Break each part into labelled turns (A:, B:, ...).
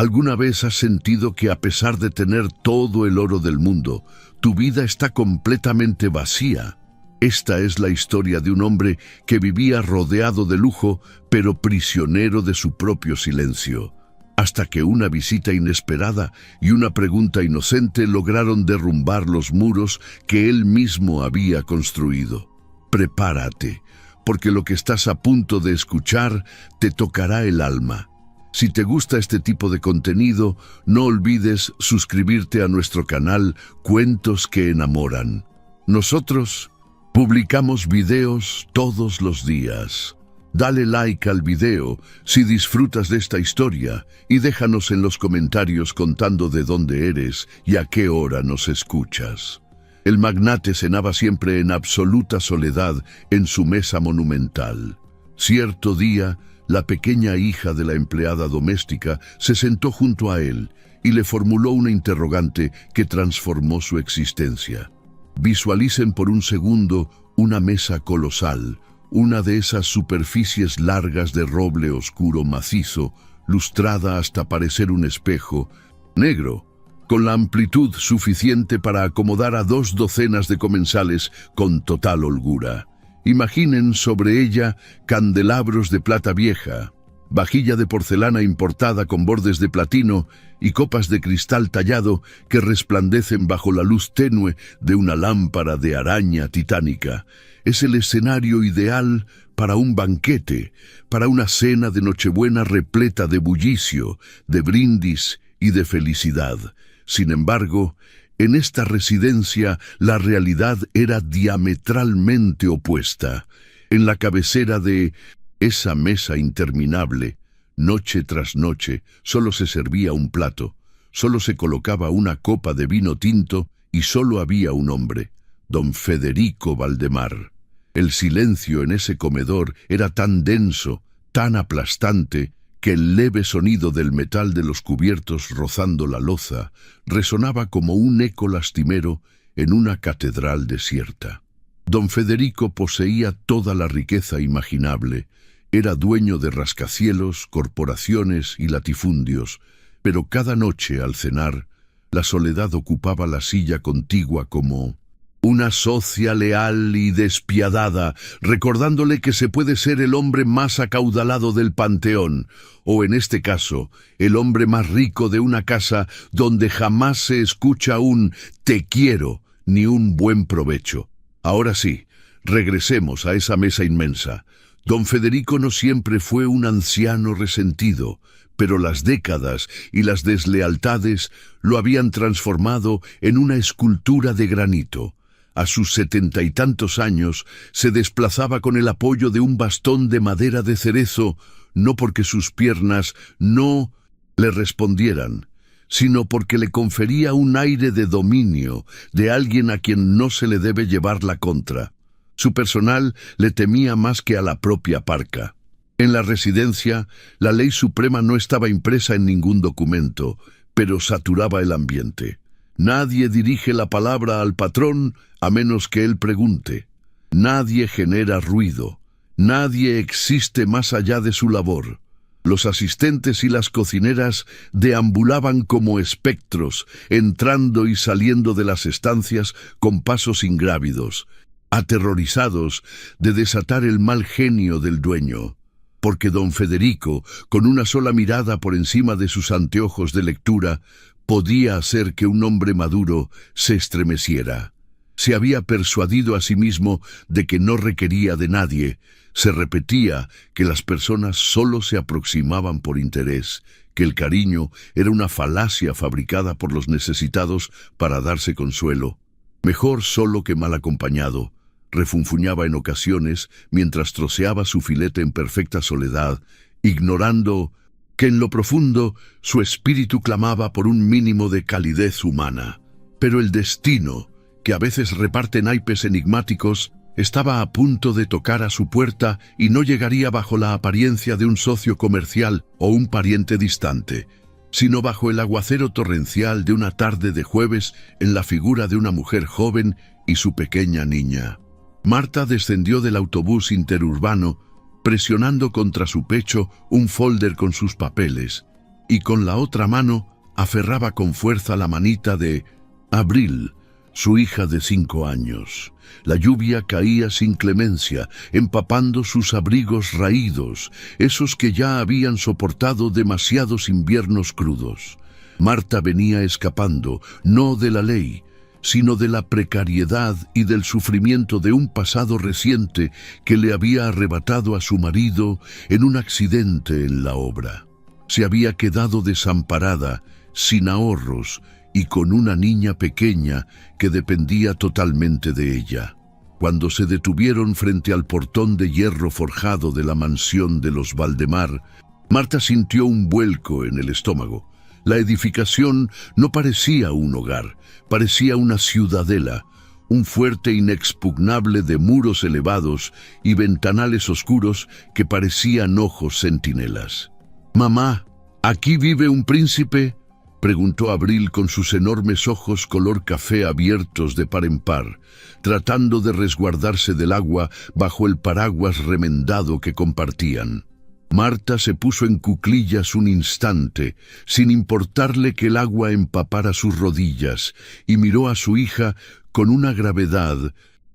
A: ¿Alguna vez has sentido que a pesar de tener todo el oro del mundo, tu vida está completamente vacía? Esta es la historia de un hombre que vivía rodeado de lujo, pero prisionero de su propio silencio, hasta que una visita inesperada y una pregunta inocente lograron derrumbar los muros que él mismo había construido. Prepárate, porque lo que estás a punto de escuchar te tocará el alma. Si te gusta este tipo de contenido, no olvides suscribirte a nuestro canal Cuentos que Enamoran. Nosotros publicamos videos todos los días. Dale like al video si disfrutas de esta historia y déjanos en los comentarios contando de dónde eres y a qué hora nos escuchas. El magnate cenaba siempre en absoluta soledad en su mesa monumental. Cierto día, la pequeña hija de la empleada doméstica se sentó junto a él y le formuló una interrogante que transformó su existencia. Visualicen por un segundo una mesa colosal, una de esas superficies largas de roble oscuro macizo, lustrada hasta parecer un espejo, negro, con la amplitud suficiente para acomodar a 2 docenas de comensales con total holgura. Imaginen sobre ella candelabros de plata vieja, vajilla de porcelana importada con bordes de platino y copas de cristal tallado que resplandecen bajo la luz tenue de una lámpara de araña titánica. Es el escenario ideal para un banquete, para una cena de Nochebuena repleta de bullicio, de brindis y de felicidad. Sin embargo, en esta residencia la realidad era diametralmente opuesta. En la cabecera de esa mesa interminable, noche tras noche, solo se servía un plato, solo se colocaba una copa de vino tinto y solo había un hombre, don Federico Valdemar. El silencio en ese comedor era tan denso, tan aplastante, que el leve sonido del metal de los cubiertos rozando la loza resonaba como un eco lastimero en una catedral desierta. Don Federico poseía toda la riqueza imaginable, era dueño de rascacielos, corporaciones y latifundios, pero cada noche al cenar, la soledad ocupaba la silla contigua como una socia leal y despiadada, recordándole que se puede ser el hombre más acaudalado del panteón, o en este caso, el hombre más rico de una casa donde jamás se escucha un «te quiero» ni un «buen provecho». Ahora sí, regresemos a esa mesa inmensa. Don Federico no siempre fue un anciano resentido, pero las décadas y las deslealtades lo habían transformado en una escultura de granito. A sus 70 y tantos años se desplazaba con el apoyo de un bastón de madera de cerezo, no porque sus piernas no le respondieran, sino porque le confería un aire de dominio, de alguien a quien no se le debe llevar la contra. Su personal le temía más que a la propia parca. En la residencia, la ley suprema no estaba impresa en ningún documento, pero saturaba el ambiente. Nadie dirige la palabra al patrón a menos que él pregunte. Nadie genera ruido. Nadie existe más allá de su labor. Los asistentes y las cocineras deambulaban como espectros, entrando y saliendo de las estancias con pasos ingrávidos, aterrorizados de desatar el mal genio del dueño. Porque don Federico, con una sola mirada por encima de sus anteojos de lectura, podía hacer que un hombre maduro se estremeciera. Se había persuadido a sí mismo de que no requería de nadie. Se repetía que las personas solo se aproximaban por interés, que el cariño era una falacia fabricada por los necesitados para darse consuelo. Mejor solo que mal acompañado, refunfuñaba en ocasiones mientras troceaba su filete en perfecta soledad, ignorando que en lo profundo su espíritu clamaba por un mínimo de calidez humana. Pero el destino, que a veces reparte naipes enigmáticos, estaba a punto de tocar a su puerta y no llegaría bajo la apariencia de un socio comercial o un pariente distante, sino bajo el aguacero torrencial de una tarde de jueves en la figura de una mujer joven y su pequeña niña. Marta descendió del autobús interurbano, presionando contra su pecho un folder con sus papeles, y con la otra mano aferraba con fuerza la manita de Abril, su hija de 5 años. La lluvia caía sin clemencia, empapando sus abrigos raídos, esos que ya habían soportado demasiados inviernos crudos. Marta venía escapando, no de la ley, sino de la precariedad y del sufrimiento de un pasado reciente que le había arrebatado a su marido en un accidente en la obra. Se había quedado desamparada, sin ahorros y con una niña pequeña que dependía totalmente de ella. Cuando se detuvieron frente al portón de hierro forjado de la mansión de los Valdemar, Marta sintió un vuelco en el estómago. La edificación no parecía un hogar, parecía una ciudadela, un fuerte inexpugnable de muros elevados y ventanales oscuros que parecían ojos centinelas. «Mamá, ¿aquí vive un príncipe?», preguntó Abril con sus enormes ojos color café abiertos de par en par, tratando de resguardarse del agua bajo el paraguas remendado que compartían. Marta se puso en cuclillas un instante, sin importarle que el agua empapara sus rodillas, y miró a su hija con una gravedad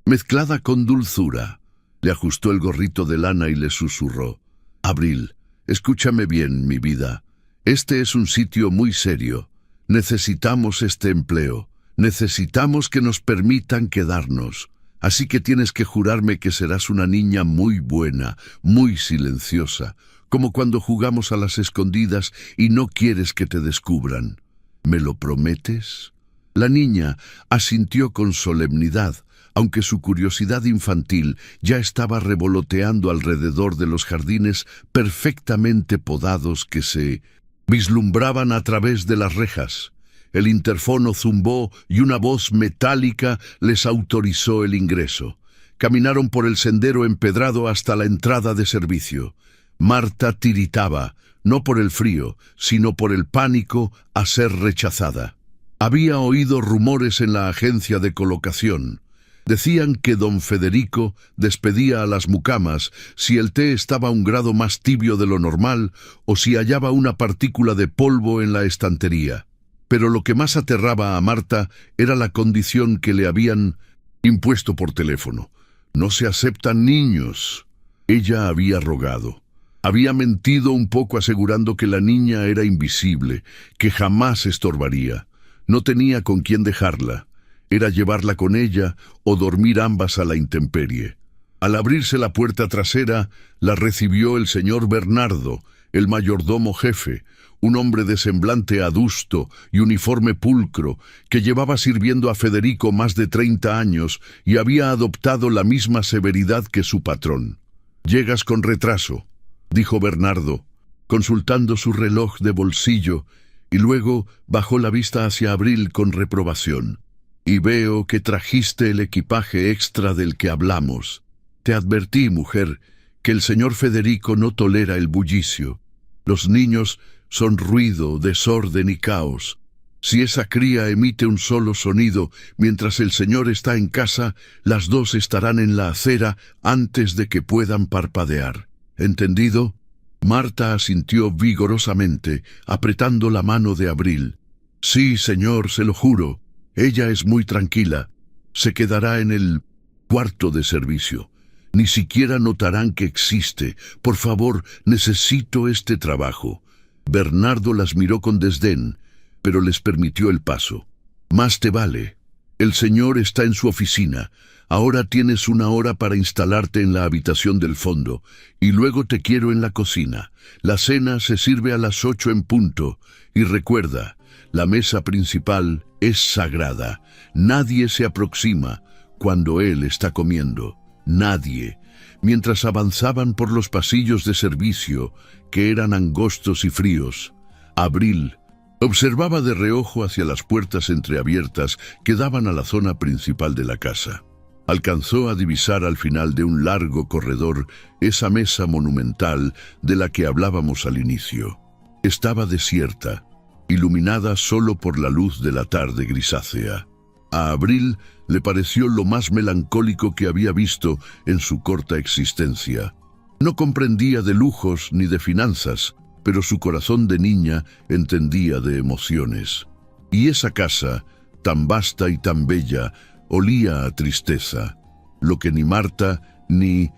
A: mezclada con dulzura. Le ajustó el gorrito de lana y le susurró: «Abril, escúchame bien, mi vida. Este es un sitio muy serio. Necesitamos este empleo. Necesitamos que nos permitan quedarnos. Así que tienes que jurarme que serás una niña muy buena, muy silenciosa, como cuando jugamos a las escondidas y no quieres que te descubran. ¿Me lo prometes?». La niña asintió con solemnidad, aunque su curiosidad infantil ya estaba revoloteando alrededor de los jardines perfectamente podados que se vislumbraban a través de las rejas. El interfono zumbó y una voz metálica les autorizó el ingreso. Caminaron por el sendero empedrado hasta la entrada de servicio. Marta tiritaba, no por el frío, sino por el pánico a ser rechazada. Había oído rumores en la agencia de colocación. Decían que don Federico despedía a las mucamas si el té estaba un grado más tibio de lo normal o si hallaba una partícula de polvo en la estantería. Pero lo que más aterraba a Marta era la condición que le habían impuesto por teléfono. «No se aceptan niños». Ella había rogado. Había mentido un poco asegurando que la niña era invisible, que jamás estorbaría. No tenía con quién dejarla. Era llevarla con ella o dormir ambas a la intemperie. Al abrirse la puerta trasera, la recibió el señor Bernardo, el mayordomo jefe, un hombre de semblante adusto y uniforme pulcro, que llevaba sirviendo a Federico más de 30 años y había adoptado la misma severidad que su patrón. «Llegas con retraso», dijo Bernardo, consultando su reloj de bolsillo, y luego bajó la vista hacia Abril con reprobación. «Y veo que trajiste el equipaje extra del que hablamos. Te advertí, mujer, que el señor Federico no tolera el bullicio. Los niños son ruido, desorden y caos. Si esa cría emite un solo sonido mientras el señor está en casa, las dos estarán en la acera antes de que puedan parpadear. ¿Entendido?». Marta asintió vigorosamente, apretando la mano de Abril. «Sí, señor, se lo juro. Ella es muy tranquila. Se quedará en el cuarto de servicio. Ni siquiera notarán que existe. Por favor, necesito este trabajo». Bernardo las miró con desdén, pero les permitió el paso. «Más te vale. El señor está en su oficina. Ahora tienes 1 hora para instalarte en la habitación del fondo, y luego te quiero en la cocina. La cena se sirve a las 8 en punto, y recuerda, la mesa principal es sagrada. Nadie se aproxima cuando él está comiendo. Nadie». Mientras avanzaban por los pasillos de servicio, que eran angostos y fríos, Abril observaba de reojo hacia las puertas entreabiertas que daban a la zona principal de la casa. Alcanzó a divisar al final de un largo corredor esa mesa monumental de la que hablábamos al inicio. Estaba desierta, iluminada solo por la luz de la tarde grisácea. A Abril le pareció lo más melancólico que había visto en su corta existencia. No comprendía de lujos ni de finanzas, pero su corazón de niña entendía de emociones. Y esa casa, tan vasta y tan bella, olía a tristeza, lo que ni Marta, ni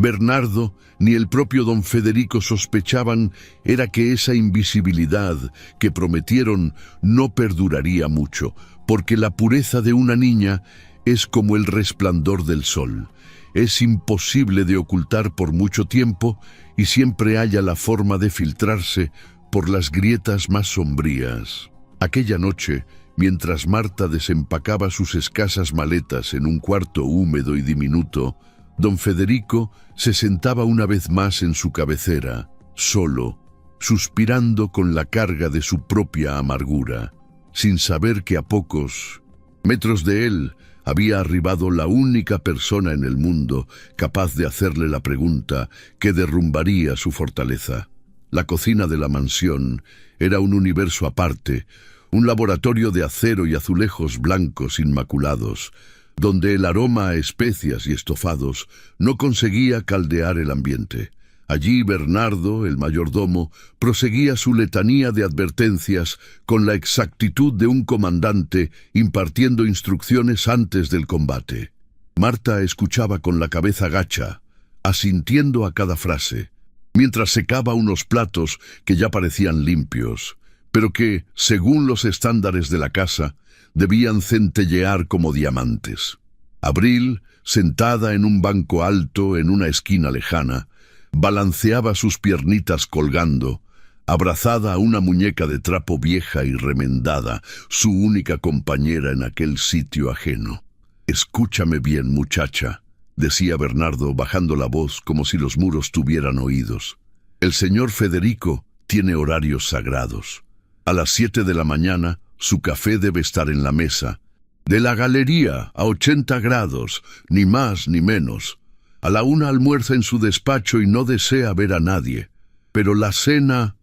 A: Bernardo, ni el propio don Federico sospechaban era que esa invisibilidad que prometieron no perduraría mucho, porque la pureza de una niña es como el resplandor del sol. Es imposible de ocultar por mucho tiempo y siempre halla la forma de filtrarse por las grietas más sombrías. Aquella noche, mientras Marta desempacaba sus escasas maletas en un cuarto húmedo y diminuto, don Federico se sentaba una vez más en su cabecera, solo, suspirando con la carga de su propia amargura, sin saber que a pocos metros de él había arribado la única persona en el mundo capaz de hacerle la pregunta que derrumbaría su fortaleza. La cocina de la mansión era un universo aparte, un laboratorio de acero y azulejos blancos inmaculados, donde el aroma a especias y estofados no conseguía caldear el ambiente. Allí Bernardo, el mayordomo, proseguía su letanía de advertencias con la exactitud de un comandante impartiendo instrucciones antes del combate. Marta escuchaba con la cabeza gacha, asintiendo a cada frase, mientras secaba unos platos que ya parecían limpios, pero que, según los estándares de la casa, debían centellear como diamantes. Abril, sentada en un banco alto en una esquina lejana, balanceaba sus piernitas colgando, abrazada a una muñeca de trapo vieja y remendada, su única compañera en aquel sitio ajeno. «Escúchame bien, muchacha», decía Bernardo bajando la voz como si los muros tuvieran oídos. «El señor Federico tiene horarios sagrados. A las 7 de la mañana, su café debe estar en la mesa. De la galería, a 80 grados, ni más ni menos. A la 1 almuerza en su despacho y no desea ver a nadie. Pero la cena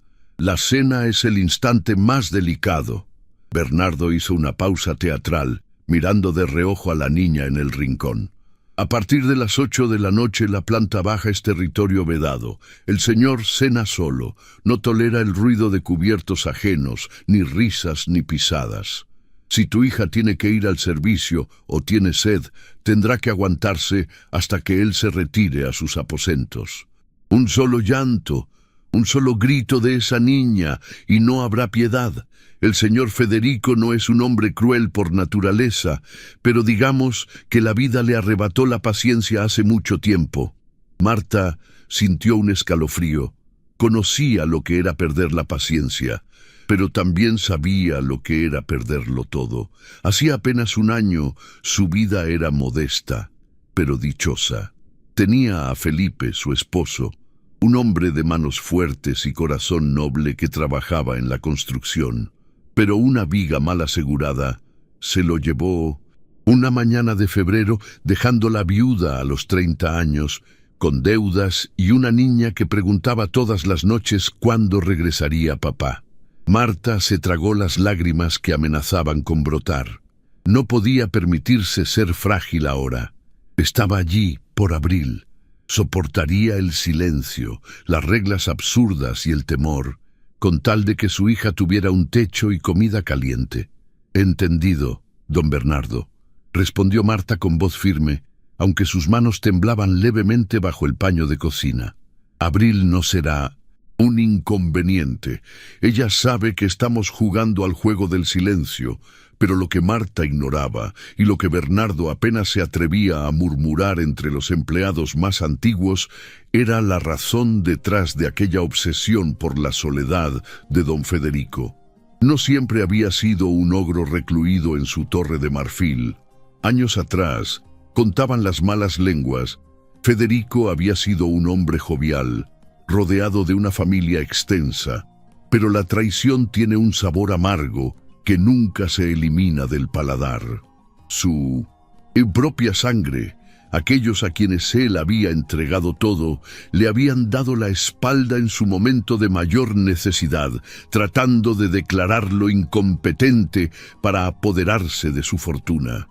A: es el instante más delicado». Bernardo hizo una pausa teatral, mirando de reojo a la niña en el rincón. «A partir de las 8 de la noche la planta baja es territorio vedado. El señor cena solo, no tolera el ruido de cubiertos ajenos, ni risas ni pisadas. Si tu hija tiene que ir al servicio o tiene sed, tendrá que aguantarse hasta que él se retire a sus aposentos. Un solo llanto, un solo grito de esa niña y no habrá piedad. El señor Federico no es un hombre cruel por naturaleza, pero digamos que la vida le arrebató la paciencia hace mucho tiempo». Marta sintió un escalofrío. Conocía lo que era perder la paciencia, pero también sabía lo que era perderlo todo. Hacía apenas un año su vida era modesta, pero dichosa. Tenía a Felipe, su esposo, un hombre de manos fuertes y corazón noble que trabajaba en la construcción. Pero una viga mal asegurada se lo llevó una mañana de febrero, dejándola viuda a los 30 años, con deudas y una niña que preguntaba todas las noches cuándo regresaría papá. Marta se tragó las lágrimas que amenazaban con brotar. No podía permitirse ser frágil ahora. Estaba allí por Abril. Soportaría el silencio, las reglas absurdas y el temor, con tal de que su hija tuviera un techo y comida caliente. «Entendido, don Bernardo», respondió Marta con voz firme, aunque sus manos temblaban levemente bajo el paño de cocina. «Abril no será un inconveniente. Ella sabe que estamos jugando al juego del silencio, pero lo que Marta ignoraba, y lo que Bernardo apenas se atrevía a murmurar entre los empleados más antiguos, era la razón detrás de aquella obsesión por la soledad de don Federico. No siempre había sido un ogro recluido en su torre de marfil. Años atrás, contaban las malas lenguas, Federico había sido un hombre jovial, rodeado de una familia extensa, pero la traición tiene un sabor amargo que nunca se elimina del paladar. Su propia sangre, aquellos a quienes él había entregado todo, le habían dado la espalda en su momento de mayor necesidad, tratando de declararlo incompetente para apoderarse de su fortuna.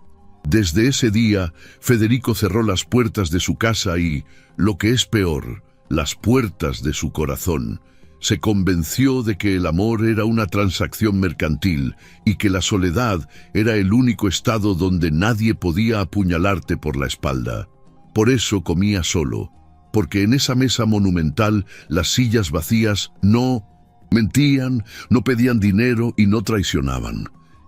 A: Desde ese día, Federico cerró las puertas de su casa y, lo que es peor, las puertas de su corazón. Se convenció de que el amor era una transacción mercantil y que la soledad era el único estado donde nadie podía apuñalarte por la espalda. Por eso comía solo, porque en esa mesa monumental las sillas vacías no mentían, no pedían dinero y no traicionaban.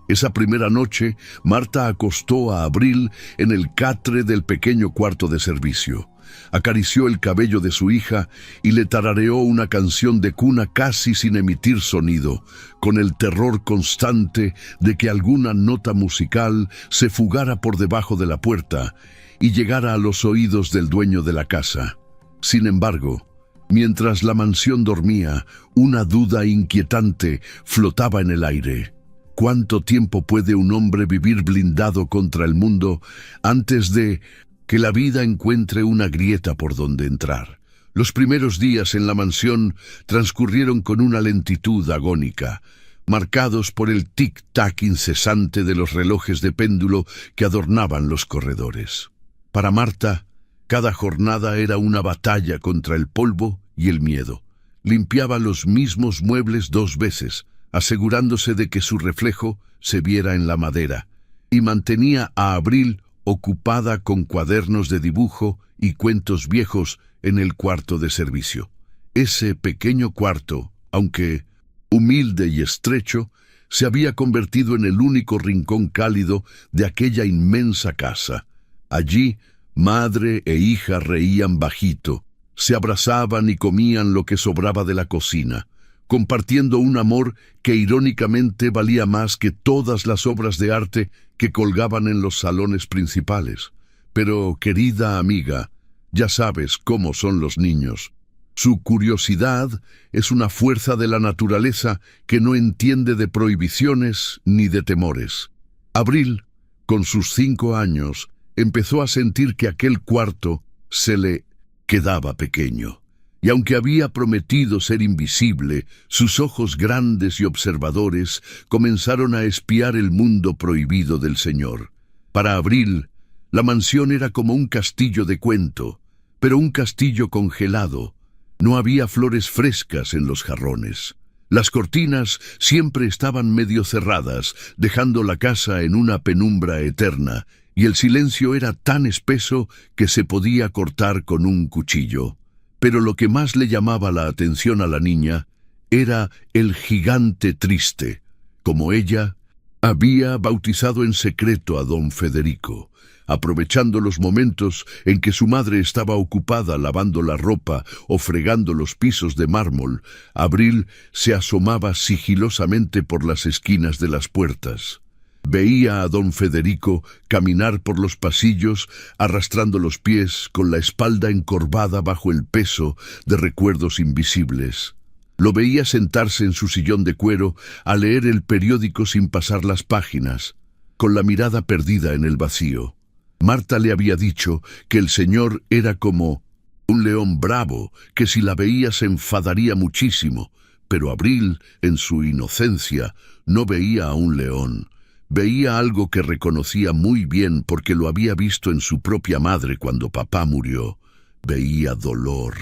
A: Esa primera noche, Marta acostó a Abril en el catre del pequeño cuarto de servicio. Acarició el cabello de su hija y le tarareó una canción de cuna casi sin emitir sonido, con el terror constante de que alguna nota musical se fugara por debajo de la puerta y llegara a los oídos del dueño de la casa. Sin embargo, mientras la mansión dormía, una duda inquietante flotaba en el aire. ¿Cuánto tiempo puede un hombre vivir blindado contra el mundo antes de que la vida encuentre una grieta por donde entrar? Los primeros días en la mansión transcurrieron con una lentitud agónica, marcados por el tic-tac incesante de los relojes de péndulo que adornaban los corredores. Para Marta, cada jornada era una batalla contra el polvo y el miedo. Limpiaba los mismos muebles 2 veces, asegurándose de que su reflejo se viera en la madera, y mantenía a Abril ocupada con cuadernos de dibujo y cuentos viejos en el cuarto de servicio. Ese pequeño cuarto, aunque humilde y estrecho, se había convertido en el único rincón cálido de aquella inmensa casa. Allí, madre e hija reían bajito, se abrazaban y comían lo que sobraba de la cocina, compartiendo un amor que irónicamente valía más que todas las obras de arte que colgaban en los salones principales. Pero, querida amiga, ya sabes cómo son los niños. Su curiosidad es una fuerza de la naturaleza que no entiende de prohibiciones ni de temores. Abril, con sus 5 años, empezó a sentir que aquel cuarto se le quedaba pequeño. Y aunque había prometido ser invisible, sus ojos grandes y observadores comenzaron a espiar el mundo prohibido del Señor. Para Abril, la mansión era como un castillo de cuento, pero un castillo congelado. No había flores frescas en los jarrones. Las cortinas siempre estaban medio cerradas, dejando la casa en una penumbra eterna, y el silencio era tan espeso que se podía cortar con un cuchillo. Pero lo que más le llamaba la atención a la niña era el gigante triste. Como ella, había bautizado en secreto a don Federico. Aprovechando los momentos en que su madre estaba ocupada lavando la ropa o fregando los pisos de mármol, Abril se asomaba sigilosamente por las esquinas de las puertas. Veía a don Federico caminar por los pasillos, arrastrando los pies, con la espalda encorvada bajo el peso de recuerdos invisibles. Lo veía sentarse en su sillón de cuero a leer el periódico sin pasar las páginas, con la mirada perdida en el vacío. Marta le había dicho que el señor era como un león bravo, que si la veía se enfadaría muchísimo, pero Abril, en su inocencia, no veía a un león. Veía algo que reconocía muy bien porque lo había visto en su propia madre cuando papá murió. Veía dolor.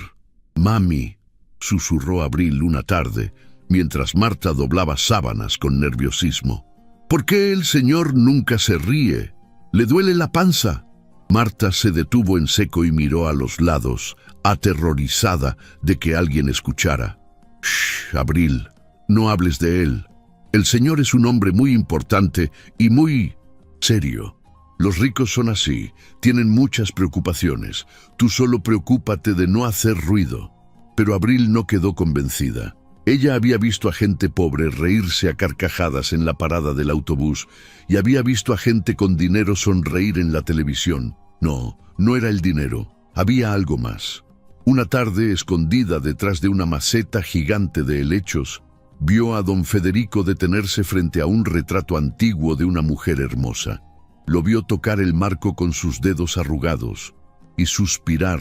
A: «Mami», susurró Abril una tarde, mientras Marta doblaba sábanas con nerviosismo. «¿Por qué el señor nunca se ríe? ¿Le duele la panza?» Marta se detuvo en seco y miró a los lados, aterrorizada de que alguien escuchara. «Shh, Abril, no hables de él. El señor es un hombre muy importante y muy serio. Los ricos son así, tienen muchas preocupaciones. Tú solo preocúpate de no hacer ruido». Pero Abril no quedó convencida. Ella había visto a gente pobre reírse a carcajadas en la parada del autobús y había visto a gente con dinero sonreír en la televisión. No, no era el dinero, había algo más. Una tarde, escondida detrás de una maceta gigante de helechos, vio a don Federico detenerse frente a un retrato antiguo de una mujer hermosa. Lo vio tocar el marco con sus dedos arrugados y suspirar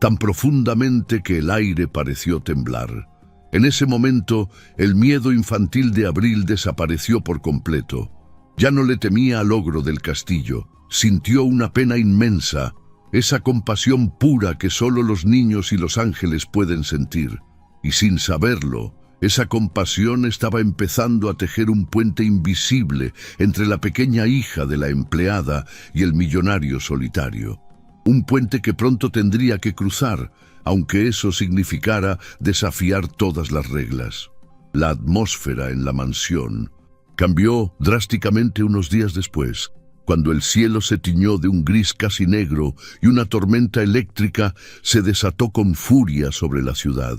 A: tan profundamente que el aire pareció temblar. En ese momento, el miedo infantil de Abril desapareció por completo. Ya no le temía al ogro del castillo. Sintió una pena inmensa, esa compasión pura que solo los niños y los ángeles pueden sentir. Y sin saberlo, esa compasión estaba empezando a tejer un puente invisible entre la pequeña hija de la empleada y el millonario solitario. Un puente que pronto tendría que cruzar, aunque eso significara desafiar todas las reglas. La atmósfera en la mansión cambió drásticamente unos días después, cuando el cielo se tiñó de un gris casi negro y una tormenta eléctrica se desató con furia sobre la ciudad.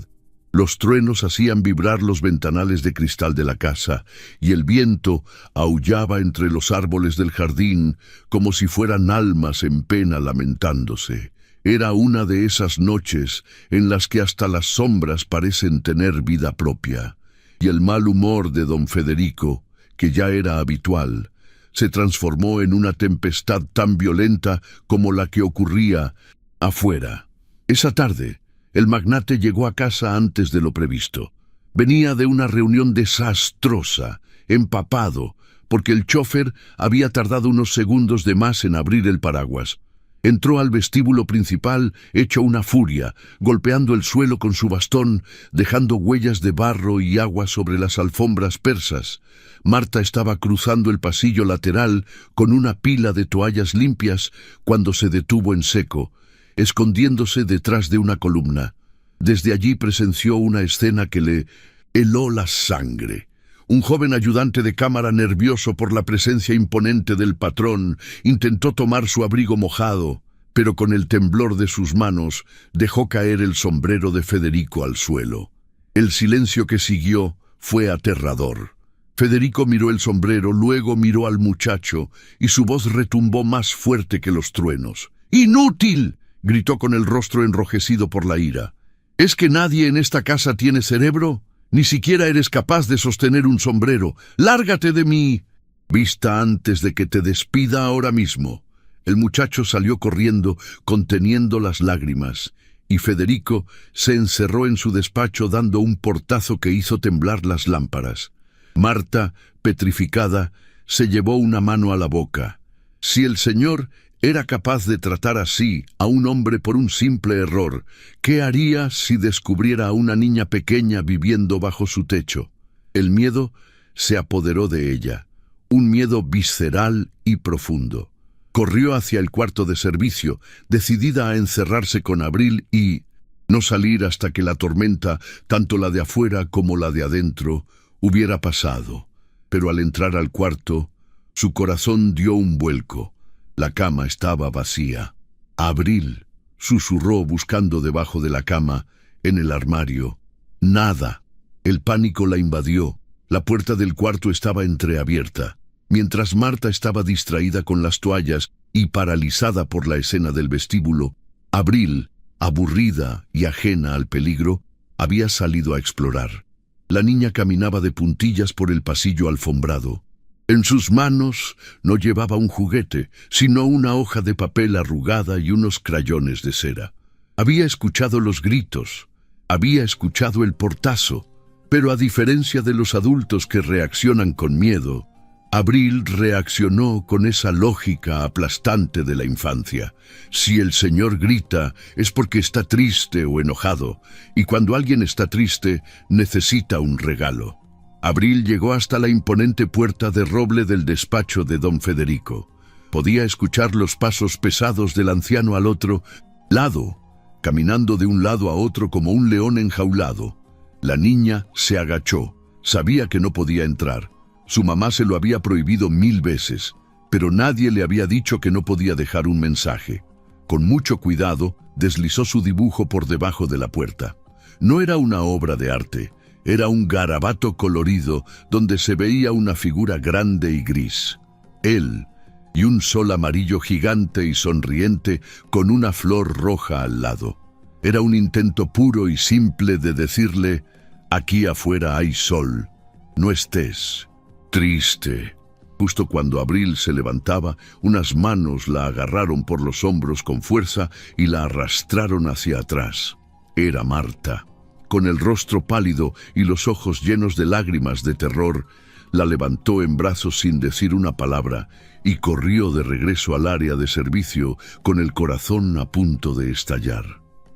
A: Los truenos hacían vibrar los ventanales de cristal de la casa, y el viento aullaba entre los árboles del jardín como si fueran almas en pena lamentándose. Era una de esas noches en las que hasta las sombras parecen tener vida propia, y el mal humor de don Federico, que ya era habitual, se transformó en una tempestad tan violenta como la que ocurría afuera. Esa tarde, el magnate llegó a casa antes de lo previsto. Venía de una reunión desastrosa, empapado, porque el chófer había tardado unos segundos de más en abrir el paraguas. Entró al vestíbulo principal hecho una furia, golpeando el suelo con su bastón, dejando huellas de barro y agua sobre las alfombras persas. Marta estaba cruzando el pasillo lateral con una pila de toallas limpias cuando se detuvo en seco, escondiéndose detrás de una columna. Desde allí presenció una escena que le heló la sangre. Un joven ayudante de cámara, nervioso por la presencia imponente del patrón, intentó tomar su abrigo mojado, pero con el temblor de sus manos dejó caer el sombrero de Federico al suelo. El silencio que siguió fue aterrador. Federico miró el sombrero, luego miró al muchacho, y su voz retumbó más fuerte que los truenos. ¡Inútil!, gritó con el rostro enrojecido por la ira. ¿Es que nadie en esta casa tiene cerebro? Ni siquiera eres capaz de sostener un sombrero. ¡Lárgate de mí! Vista antes de que te despida ahora mismo. El muchacho salió corriendo, conteniendo las lágrimas, y Federico se encerró en su despacho dando un portazo que hizo temblar las lámparas. Marta, petrificada, se llevó una mano a la boca. Si el señor era capaz de tratar así a un hombre por un simple error, ¿qué haría si descubriera a una niña pequeña viviendo bajo su techo? El miedo se apoderó de ella, un miedo visceral y profundo. Corrió hacia el cuarto de servicio, decidida a encerrarse con Abril y no salir hasta que la tormenta, tanto la de afuera como la de adentro, hubiera pasado. Pero al entrar al cuarto, su corazón dio un vuelco. La cama estaba vacía. Abril, susurró buscando debajo de la cama, en el armario. Nada. El pánico la invadió. La puerta del cuarto estaba entreabierta. Mientras Marta estaba distraída con las toallas y paralizada por la escena del vestíbulo, Abril, aburrida y ajena al peligro, había salido a explorar. La niña caminaba de puntillas por el pasillo alfombrado. En sus manos no llevaba un juguete, sino una hoja de papel arrugada y unos crayones de cera. Había escuchado los gritos, había escuchado el portazo, pero a diferencia de los adultos que reaccionan con miedo, Abril reaccionó con esa lógica aplastante de la infancia. Si el señor grita es porque está triste o enojado, y cuando alguien está triste necesita un regalo. Abril llegó hasta la imponente puerta de roble del despacho de don Federico. Podía escuchar los pasos pesados del anciano al otro lado, caminando de un lado a otro como un león enjaulado. La niña se agachó. Sabía que no podía entrar. Su mamá se lo había prohibido 1000 veces, pero nadie le había dicho que no podía dejar un mensaje. Con mucho cuidado, deslizó su dibujo por debajo de la puerta. No era una obra de arte. Era un garabato colorido donde se veía una figura grande y gris. Él y un sol amarillo gigante y sonriente con una flor roja al lado. Era un intento puro y simple de decirle: aquí afuera hay sol, no estés triste. Justo cuando Abril se levantaba, unas manos la agarraron por los hombros con fuerza y la arrastraron hacia atrás. Era Marta. Con el rostro pálido y los ojos llenos de lágrimas de terror, la levantó en brazos sin decir una palabra y corrió de regreso al área de servicio con el corazón a punto de estallar.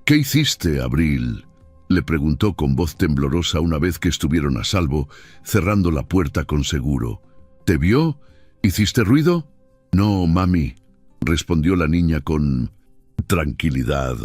A: «¿Qué hiciste, Abril?», le preguntó con voz temblorosa una vez que estuvieron a salvo, cerrando la puerta con seguro. ¿Te vio? ¿Hiciste ruido? No, mami, respondió la niña con tranquilidad,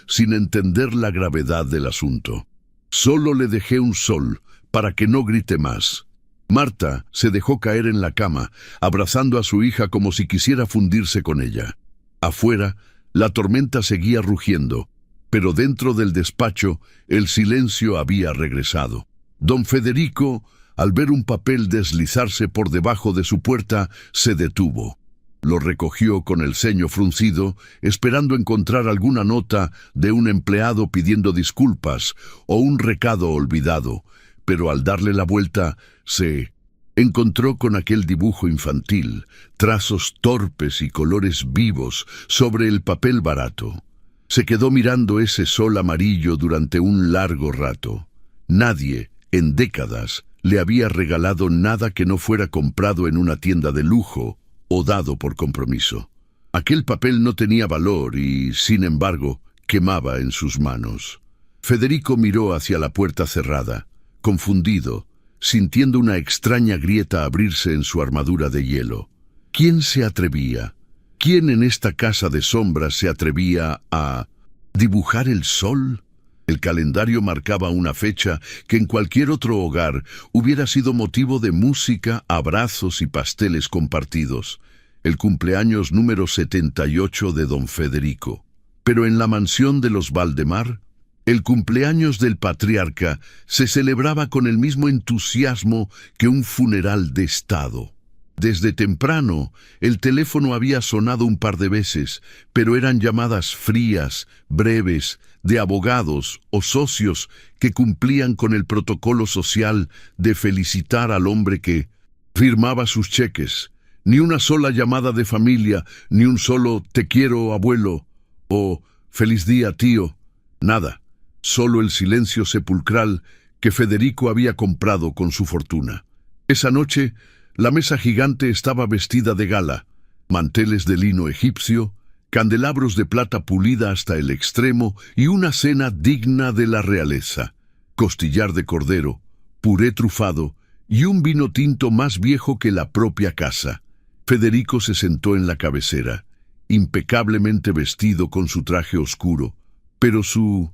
A: sin entender la gravedad del asunto. Solo le dejé un sol para que no grite más. Marta se dejó caer en la cama, abrazando a su hija como si quisiera fundirse con ella. Afuera, la tormenta seguía rugiendo, pero dentro del despacho el silencio había regresado. Don Federico, al ver un papel deslizarse por debajo de su puerta, se detuvo. Lo recogió con el ceño fruncido, esperando encontrar alguna nota de un empleado pidiendo disculpas o un recado olvidado, pero al darle la vuelta, se encontró con aquel dibujo infantil, trazos torpes y colores vivos sobre el papel barato. Se quedó mirando ese sol amarillo durante un largo rato. Nadie, en décadas, le había regalado nada que no fuera comprado en una tienda de lujo o dado por compromiso. Aquel papel no tenía valor y, sin embargo, quemaba en sus manos. Federico miró hacia la puerta cerrada, confundido, sintiendo una extraña grieta abrirse en su armadura de hielo. ¿Quién se atrevía? ¿Quién en esta casa de sombras se atrevía a dibujar el sol? El calendario marcaba una fecha que en cualquier otro hogar hubiera sido motivo de música, abrazos y pasteles compartidos. El cumpleaños número 78 de don Federico. Pero en la mansión de los Valdemar, el cumpleaños del patriarca se celebraba con el mismo entusiasmo que un funeral de Estado. Desde temprano, el teléfono había sonado un par de veces, pero eran llamadas frías, breves, de abogados o socios que cumplían con el protocolo social de felicitar al hombre que firmaba sus cheques. Ni una sola llamada de familia, ni un solo «te quiero, abuelo» o «feliz día, tío». Nada. Solo el silencio sepulcral que Federico había comprado con su fortuna. Esa noche, la mesa gigante estaba vestida de gala, manteles de lino egipcio, candelabros de plata pulida hasta el extremo y una cena digna de la realeza. Costillar de cordero, puré trufado y un vino tinto más viejo que la propia casa. Federico se sentó en la cabecera, impecablemente vestido con su traje oscuro, pero su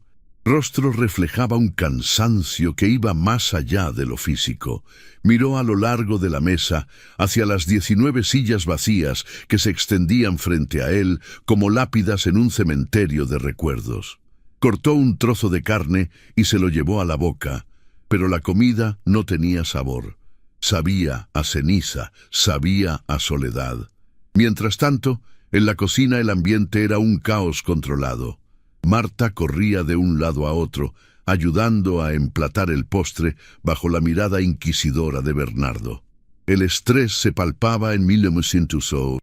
A: rostro reflejaba un cansancio que iba más allá de lo físico. Miró a lo largo de la mesa, hacia las 19 sillas vacías que se extendían frente a él como lápidas en un cementerio de recuerdos. Cortó un trozo de carne y se lo llevó a la boca, pero la comida no tenía sabor. Sabía a ceniza, sabía a soledad. Mientras tanto, en la cocina el ambiente era un caos controlado. Marta corría de un lado a otro, ayudando a emplatar el postre bajo la mirada inquisidora de Bernardo. El estrés se palpaba en 1900.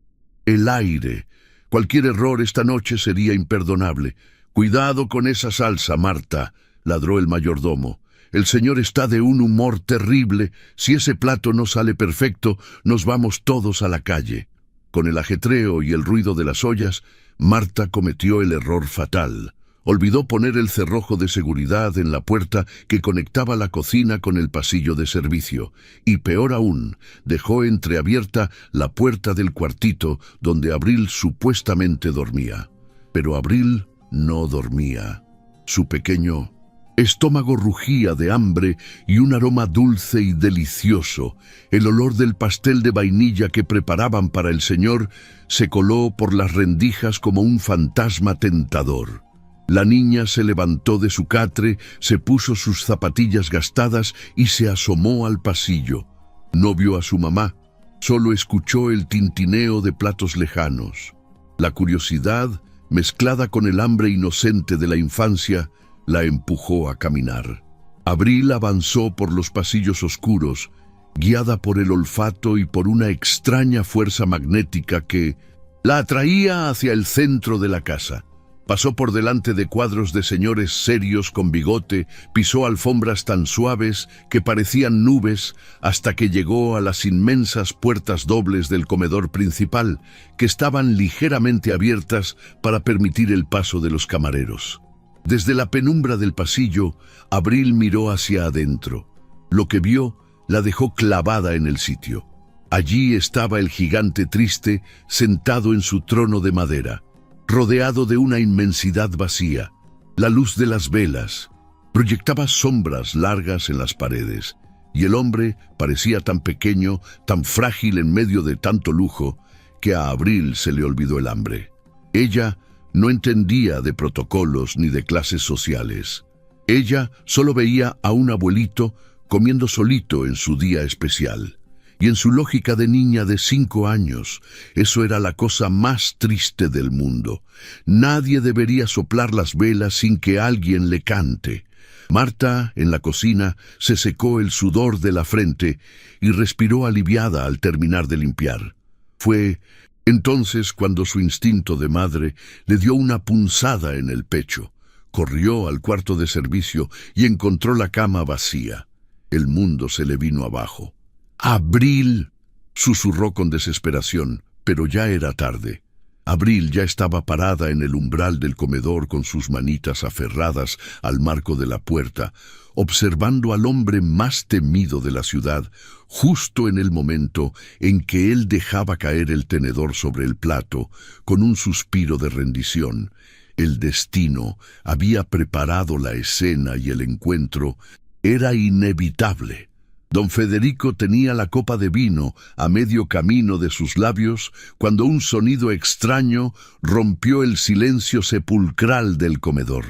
A: El aire. Cualquier error esta noche sería imperdonable. «Cuidado con esa salsa, Marta», ladró el mayordomo. «El señor está de un humor terrible. Si ese plato no sale perfecto, nos vamos todos a la calle». Con el ajetreo y el ruido de las ollas, Marta cometió el error fatal. Olvidó poner el cerrojo de seguridad en la puerta que conectaba la cocina con el pasillo de servicio, y peor aún, dejó entreabierta la puerta del cuartito donde Abril supuestamente dormía. Pero Abril no dormía. Su pequeño estómago rugía de hambre y un aroma dulce y delicioso, el olor del pastel de vainilla que preparaban para el señor, se coló por las rendijas como un fantasma tentador. La niña se levantó de su catre, se puso sus zapatillas gastadas y se asomó al pasillo. No vio a su mamá, solo escuchó el tintineo de platos lejanos. La curiosidad, mezclada con el hambre inocente de la infancia, la empujó a caminar. Abril avanzó por los pasillos oscuros, guiada por el olfato y por una extraña fuerza magnética que la atraía hacia el centro de la casa. Pasó por delante de cuadros de señores serios con bigote, pisó alfombras tan suaves que parecían nubes, hasta que llegó a las inmensas puertas dobles del comedor principal, que estaban ligeramente abiertas para permitir el paso de los camareros. Desde la penumbra del pasillo, Abril miró hacia adentro. Lo que vio la dejó clavada en el sitio. Allí estaba el gigante triste, sentado en su trono de madera, rodeado de una inmensidad vacía. La luz de las velas proyectaba sombras largas en las paredes, y el hombre parecía tan pequeño, tan frágil en medio de tanto lujo, que a Abril se le olvidó el hambre. Ella no entendía de protocolos ni de clases sociales. Ella solo veía a un abuelito comiendo solito en su día especial. Y en su lógica de niña de 5 años, eso era la cosa más triste del mundo. Nadie debería soplar las velas sin que alguien le cante. Marta, en la cocina, se secó el sudor de la frente y respiró aliviada al terminar de limpiar. Fue entonces cuando su instinto de madre le dio una punzada en el pecho. Corrió al cuarto de servicio y encontró la cama vacía. El mundo se le vino abajo. «¡Abril!», susurró con desesperación, pero ya era tarde. Abril ya estaba parada en el umbral del comedor con sus manitas aferradas al marco de la puerta, observando al hombre más temido de la ciudad, justo en el momento en que él dejaba caer el tenedor sobre el plato, con un suspiro de rendición. El destino había preparado la escena y el encuentro era inevitable. Don Federico tenía la copa de vino a medio camino de sus labios cuando un sonido extraño rompió el silencio sepulcral del comedor.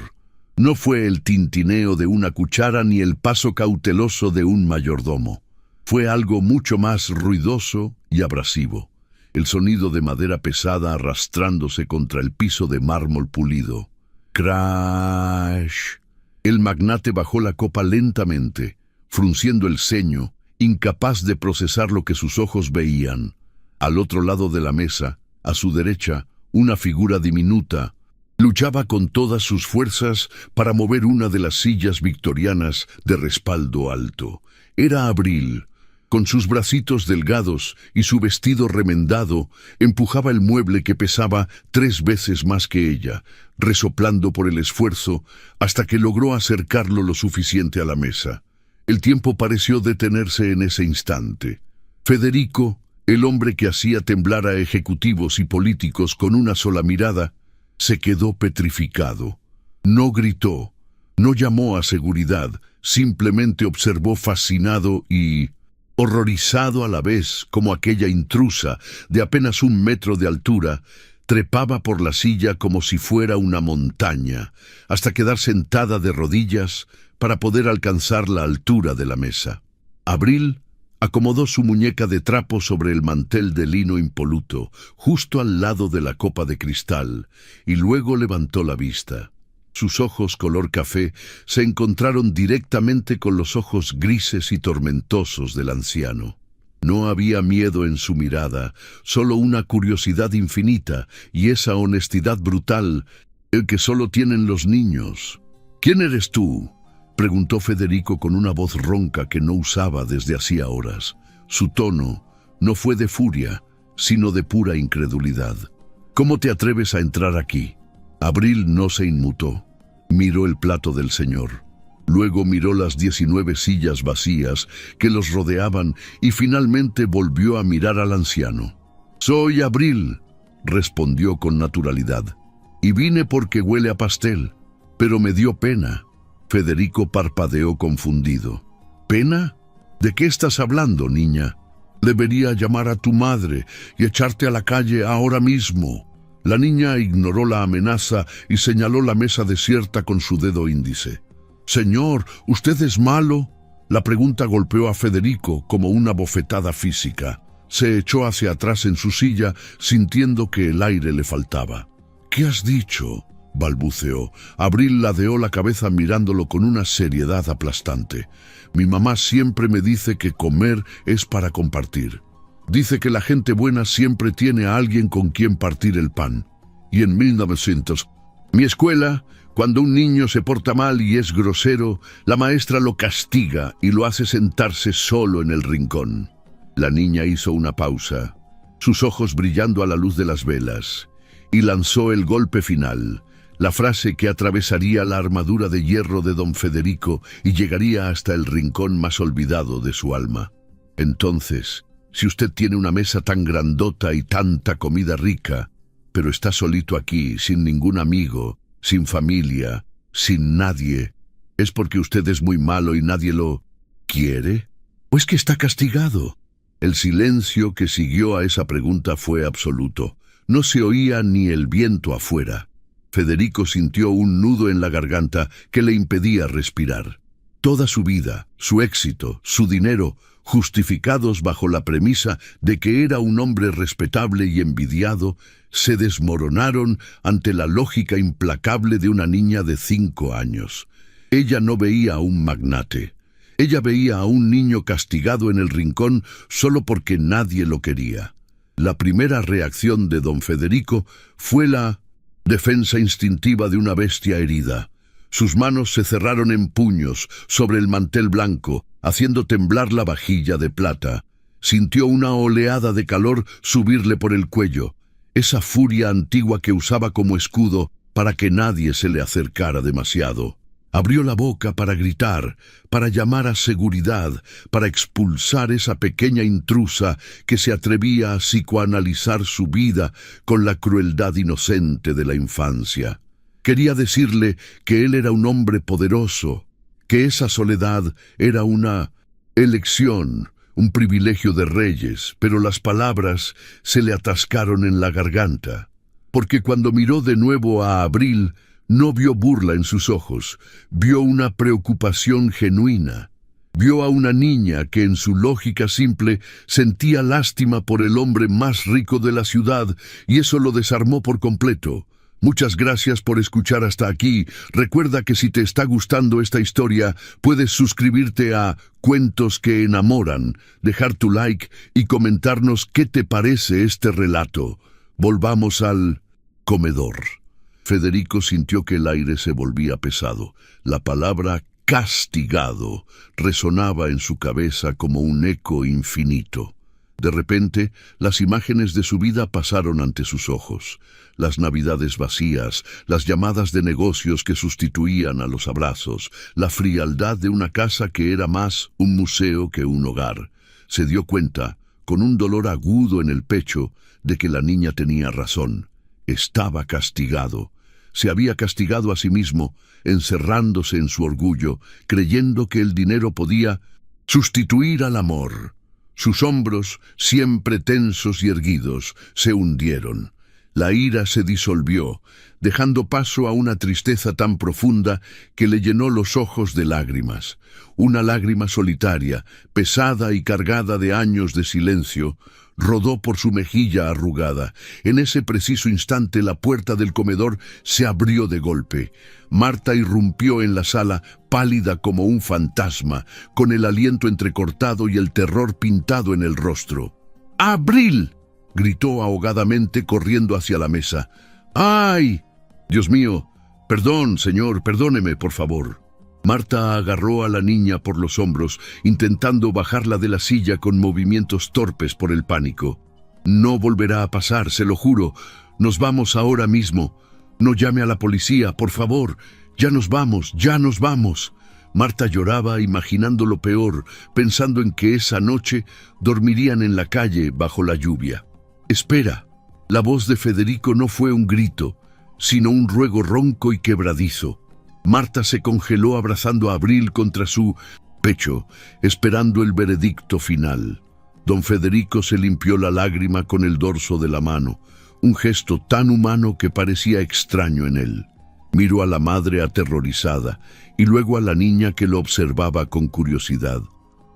A: No fue el tintineo de una cuchara ni el paso cauteloso de un mayordomo. Fue algo mucho más ruidoso y abrasivo. El sonido de madera pesada arrastrándose contra el piso de mármol pulido. ¡Crash! El magnate bajó la copa lentamente, frunciendo el ceño, incapaz de procesar lo que sus ojos veían. Al otro lado de la mesa, a su derecha, una figura diminuta luchaba con todas sus fuerzas para mover una de las sillas victorianas de respaldo alto. Era Abril. Con sus bracitos delgados y su vestido remendado, empujaba el mueble que pesaba 3 veces más que ella, resoplando por el esfuerzo hasta que logró acercarlo lo suficiente a la mesa. El tiempo pareció detenerse en ese instante. Federico, el hombre que hacía temblar a ejecutivos y políticos con una sola mirada, se quedó petrificado. No gritó, no llamó a seguridad, simplemente observó fascinado y horrorizado a la vez como aquella intrusa de apenas 1 metro de altura trepaba por la silla como si fuera una montaña, hasta quedar sentada de rodillas para poder alcanzar la altura de la mesa. Abril acomodó su muñeca de trapo sobre el mantel de lino impoluto, justo al lado de la copa de cristal, y luego levantó la vista. Sus ojos color café se encontraron directamente con los ojos grises y tormentosos del anciano. No había miedo en su mirada, solo una curiosidad infinita y esa honestidad brutal, el que solo tienen los niños. «¿Quién eres tú?», preguntó Federico con una voz ronca que no usaba desde hacía horas. Su tono no fue de furia, sino de pura incredulidad. «¿Cómo te atreves a entrar aquí?». Abril no se inmutó. Miró el plato del señor. Luego miró las 19 sillas vacías que los rodeaban y finalmente volvió a mirar al anciano. «Soy Abril», respondió con naturalidad, «y vine porque huele a pastel, pero me dio pena». Federico parpadeó confundido. «¿Pena? ¿De qué estás hablando, niña? Debería llamar a tu madre y echarte a la calle ahora mismo». La niña ignoró la amenaza y señaló la mesa desierta con su dedo índice. «Señor, ¿usted es malo?». La pregunta golpeó a Federico como una bofetada física. Se echó hacia atrás en su silla, sintiendo que el aire le faltaba. «¿Qué has dicho?», balbuceó. Abril ladeó la cabeza mirándolo con una seriedad aplastante. «Mi mamá siempre me dice que comer es para compartir. Dice que la gente buena siempre tiene a alguien con quien partir el pan. Y en 1900, mi escuela, cuando un niño se porta mal y es grosero, la maestra lo castiga y lo hace sentarse solo en el rincón». La niña hizo una pausa, sus ojos brillando a la luz de las velas, y lanzó el golpe final. la frase que atravesaría la armadura de hierro de don Federico y llegaría hasta el rincón más olvidado de su alma. Entonces, si usted tiene una mesa tan grandota y tanta comida rica, pero está solito aquí, sin ningún amigo, sin familia, sin nadie, ¿es porque usted es muy malo y nadie lo quiere? ¿O es que está castigado? El silencio que siguió a esa pregunta fue absoluto. No se oía ni el viento afuera. Federico sintió un nudo en la garganta que le impedía respirar. Toda su vida, su éxito, su dinero, justificados bajo la premisa de que era un hombre respetable y envidiado, se desmoronaron ante la lógica implacable de una niña de 5 años. Ella no veía a un magnate. Ella veía a un niño castigado en el rincón solo porque nadie lo quería. La primera reacción de don Federico fue la defensa instintiva de una bestia herida. Sus manos se cerraron en puños sobre el mantel blanco, haciendo temblar la vajilla de plata. Sintió una oleada de calor subirle por el cuello, esa furia antigua que usaba como escudo para que nadie se le acercara demasiado. Abrió la boca para gritar, para llamar a seguridad, para expulsar esa pequeña intrusa que se atrevía a psicoanalizar su vida con la crueldad inocente de la infancia. Quería decirle que él era un hombre poderoso, que esa soledad era una elección, un privilegio de reyes, pero las palabras se le atascaron en la garganta, porque cuando miró de nuevo a Abril, no vio burla en sus ojos, vio una preocupación genuina. Vio a una niña que en su lógica simple sentía lástima por el hombre más rico de la ciudad y eso lo desarmó por completo. Muchas gracias por escuchar hasta aquí. Recuerda que si te está gustando esta historia, puedes suscribirte a Cuentos que Enamoran, dejar tu like y comentarnos qué te parece este relato. Volvamos al comedor. Federico sintió que el aire se volvía pesado. La palabra castigado resonaba en su cabeza como un eco infinito. De repente, las imágenes de su vida pasaron ante sus ojos. Las navidades vacías, las llamadas de negocios que sustituían a los abrazos, la frialdad de una casa que era más un museo que un hogar. Se dio cuenta, con un dolor agudo en el pecho, de que la niña tenía razón. Estaba castigado. Se había castigado a sí mismo, encerrándose en su orgullo, creyendo que el dinero podía sustituir al amor. Sus hombros, siempre tensos y erguidos, se hundieron. La ira se disolvió, dejando paso a una tristeza tan profunda que le llenó los ojos de lágrimas. Una lágrima solitaria, pesada y cargada de años de silencio, rodó por su mejilla arrugada. En ese preciso instante la puerta del comedor se abrió de golpe. Marta irrumpió en la sala, pálida como un fantasma, con el aliento entrecortado y el terror pintado en el rostro. ¡Abril!, gritó ahogadamente corriendo hacia la mesa. ¡Ay! Dios mío. Perdón, señor, perdóneme, por favor. Marta agarró a la niña por los hombros, intentando bajarla de la silla con movimientos torpes por el pánico. No volverá a pasar, se lo juro. Nos vamos ahora mismo. No llame a la policía, por favor. Ya nos vamos, ya nos vamos. Marta lloraba imaginando lo peor, pensando en que esa noche dormirían en la calle bajo la lluvia. Espera. La voz de Federico no fue un grito, sino un ruego ronco y quebradizo. Marta se congeló abrazando a Abril contra su pecho, esperando el veredicto final. Don Federico se limpió la lágrima con el dorso de la mano, un gesto tan humano que parecía extraño en él. Miró a la madre aterrorizada y luego a la niña que lo observaba con curiosidad.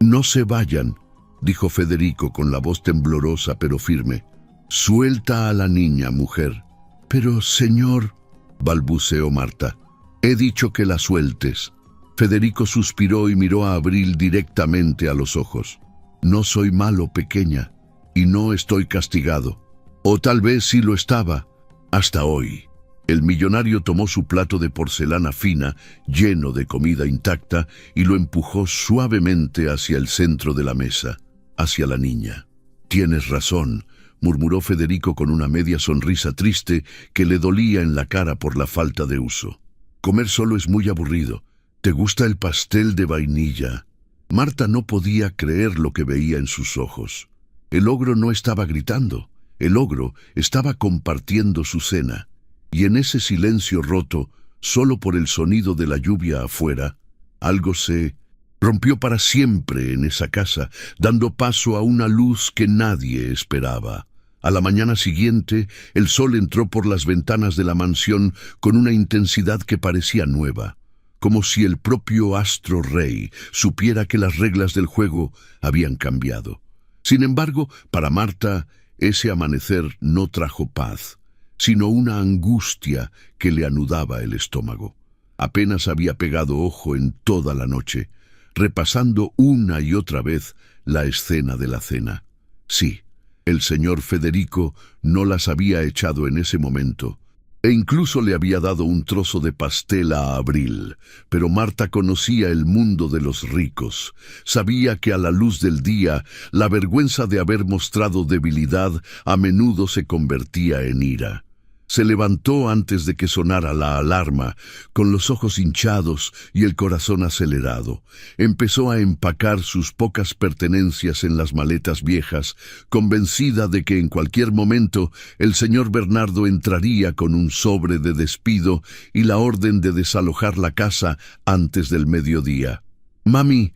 A: «No se vayan», dijo Federico con la voz temblorosa pero firme. «Suelta a la niña, mujer». «Pero, señor», balbuceó Marta. «He dicho que la sueltes». Federico suspiró y miró a Abril directamente a los ojos. «No soy malo, pequeña, y no estoy castigado. O tal vez sí lo estaba, hasta hoy». El millonario tomó su plato de porcelana fina, lleno de comida intacta, y lo empujó suavemente hacia el centro de la mesa, hacia la niña. «Tienes razón. murmuró Federico con una media sonrisa triste que le dolía en la cara por la falta de uso. Comer solo es muy aburrido. ¿Te gusta el pastel de vainilla? Marta no podía creer lo que veía en sus ojos. El ogro no estaba gritando. El ogro estaba compartiendo su cena. Y en ese silencio roto, solo por el sonido de la lluvia afuera, algo se rompió para siempre en esa casa, dando paso a una luz que nadie esperaba. A la mañana siguiente, el sol entró por las ventanas de la mansión con una intensidad que parecía nueva, como si el propio astro rey supiera que las reglas del juego habían cambiado. Sin embargo, para Marta, ese amanecer no trajo paz, sino una angustia que le anudaba el estómago. Apenas había pegado ojo en toda la noche, repasando una y otra vez la escena de la cena. Sí, el señor Federico no las había echado en ese momento, e incluso le había dado un trozo de pastel a Abril, pero Marta conocía el mundo de los ricos. Sabía que a la luz del día, la vergüenza de haber mostrado debilidad a menudo se convertía en ira. Se levantó antes de que sonara la alarma, con los ojos hinchados y el corazón acelerado. Empezó a empacar sus pocas pertenencias en las maletas viejas, convencida de que en cualquier momento el señor Bernardo entraría con un sobre de despido y la orden de desalojar la casa antes del mediodía. «Mami,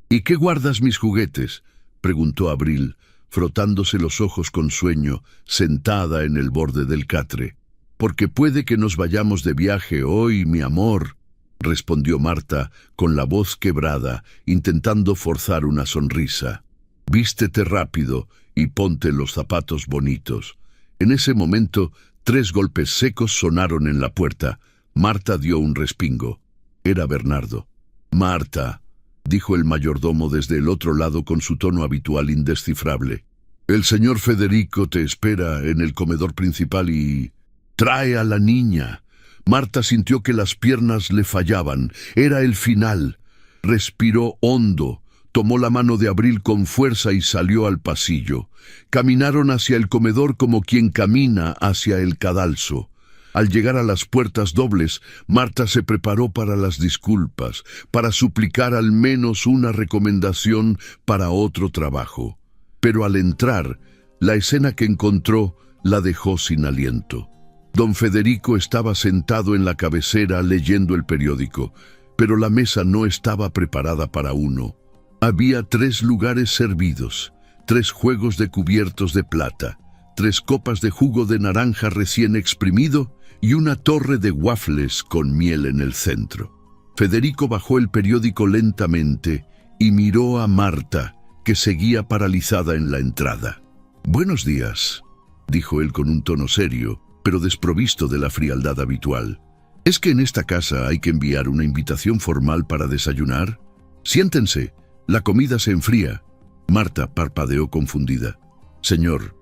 A: ¿y qué guardas mis juguetes?», preguntó Abril, frotándose los ojos con sueño, sentada en el borde del catre. «Porque puede que nos vayamos de viaje hoy, mi amor», respondió Marta con la voz quebrada, intentando forzar una sonrisa. «Vístete rápido y ponte los zapatos bonitos». En ese momento, 3 golpes secos sonaron en la puerta. Marta dio un respingo. Era Bernardo. «Marta», dijo el mayordomo desde el otro lado con su tono habitual indescifrable. «El señor Federico te espera en el comedor principal y trae a la niña». Marta sintió que las piernas le fallaban. Era el final. Respiró hondo, tomó la mano de Abril con fuerza y salió al pasillo. Caminaron hacia el comedor como quien camina hacia el cadalso. Al llegar a las puertas dobles, Marta se preparó para las disculpas, para suplicar al menos una recomendación para otro trabajo. Pero al entrar, la escena que encontró la dejó sin aliento. Don Federico estaba sentado en la cabecera leyendo el periódico, pero la mesa no estaba preparada para uno. Había 3 lugares servidos, 3 juegos de cubiertos de plata, 3 copas de jugo de naranja recién exprimido y una torre de waffles con miel en el centro. Federico bajó el periódico lentamente y miró a Marta, que seguía paralizada en la entrada. «Buenos días», dijo él con un tono serio, pero desprovisto de la frialdad habitual. «¿Es que en esta casa hay que enviar una invitación formal para desayunar? Siéntense, la comida se enfría». Marta parpadeó confundida. «Señor,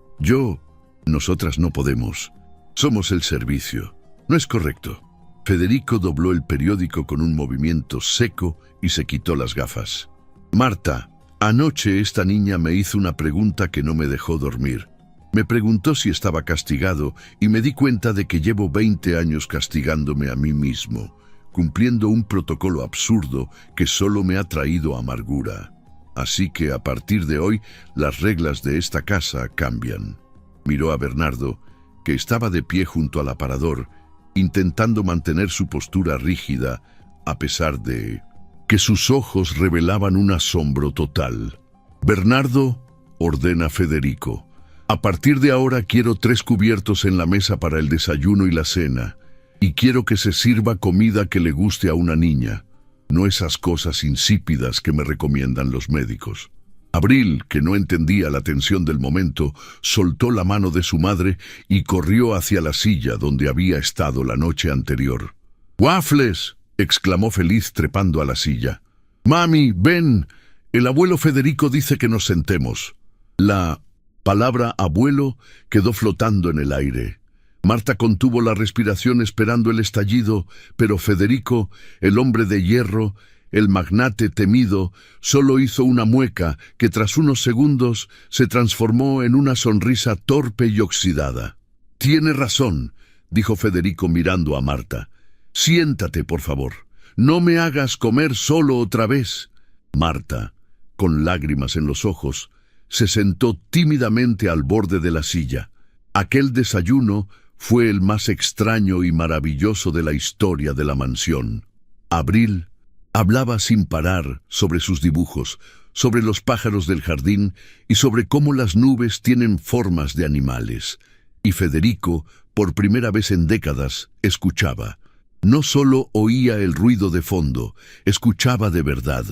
A: nosotras no podemos. Somos el servicio». «No es correcto». Federico dobló el periódico con un movimiento seco y se quitó las gafas. «Marta, anoche esta niña me hizo una pregunta que no me dejó dormir. Me preguntó si estaba castigado y me di cuenta de que llevo 20 años castigándome a mí mismo, cumpliendo un protocolo absurdo que solo me ha traído amargura. Así que a partir de hoy las reglas de esta casa cambian». Miró a Bernardo, que estaba de pie junto al aparador, intentando mantener su postura rígida, a pesar de que sus ojos revelaban un asombro total. «Bernardo», ordena Federico, «a partir de ahora quiero 3 cubiertos en la mesa para el desayuno y la cena, y quiero que se sirva comida que le guste a una niña, no esas cosas insípidas que me recomiendan los médicos». Abril, que no entendía la tensión del momento, soltó la mano de su madre y corrió hacia la silla donde había estado la noche anterior. «¡Waffles!», exclamó feliz trepando a la silla. «Mami, ven, el abuelo Federico dice que nos sentemos». La palabra abuelo quedó flotando en el aire. Marta contuvo la respiración esperando el estallido, pero Federico, el hombre de hierro, el magnate temido, solo hizo una mueca que tras unos segundos se transformó en una sonrisa torpe y oxidada. «Tiene razón», dijo Federico mirando a Marta. «Siéntate, por favor. No me hagas comer solo otra vez». Marta, con lágrimas en los ojos, se sentó tímidamente al borde de la silla. Aquel desayuno fue el más extraño y maravilloso de la historia de la mansión. Abril hablaba sin parar sobre sus dibujos, sobre los pájaros del jardín y sobre cómo las nubes tienen formas de animales. Y Federico, por primera vez en décadas, escuchaba. No solo oía el ruido de fondo, escuchaba de verdad.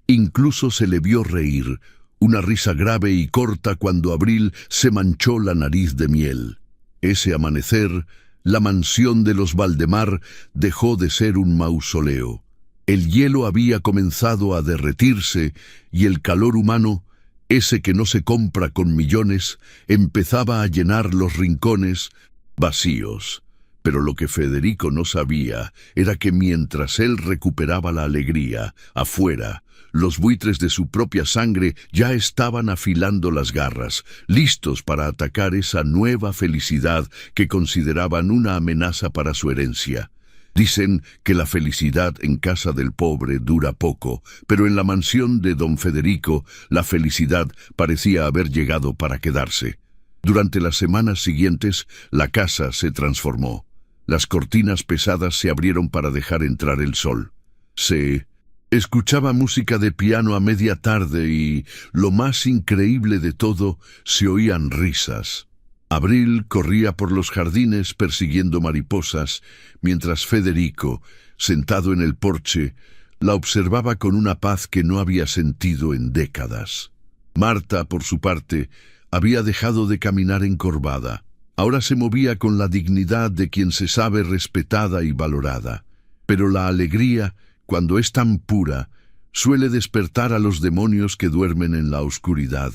A: Incluso se le vio reír, una risa grave y corta cuando Abril se manchó la nariz de miel. Ese amanecer, la mansión de los Valdemar dejó de ser un mausoleo. El hielo había comenzado a derretirse y el calor humano, ese que no se compra con millones, empezaba a llenar los rincones vacíos. Pero lo que Federico no sabía era que mientras él recuperaba la alegría, afuera, los buitres de su propia sangre ya estaban afilando las garras, listos para atacar esa nueva felicidad que consideraban una amenaza para su herencia. Dicen que la felicidad en casa del pobre dura poco, pero en la mansión de don Federico la felicidad parecía haber llegado para quedarse. Durante las semanas siguientes, la casa se transformó. Las cortinas pesadas se abrieron para dejar entrar el sol. Se escuchaba música de piano a media tarde y, lo más increíble de todo, se oían risas. Abril corría por los jardines persiguiendo mariposas, mientras Federico, sentado en el porche, la observaba con una paz que no había sentido en décadas. Marta, por su parte, había dejado de caminar encorvada. Ahora se movía con la dignidad de quien se sabe respetada y valorada. Pero la alegría, cuando es tan pura, suele despertar a los demonios que duermen en la oscuridad.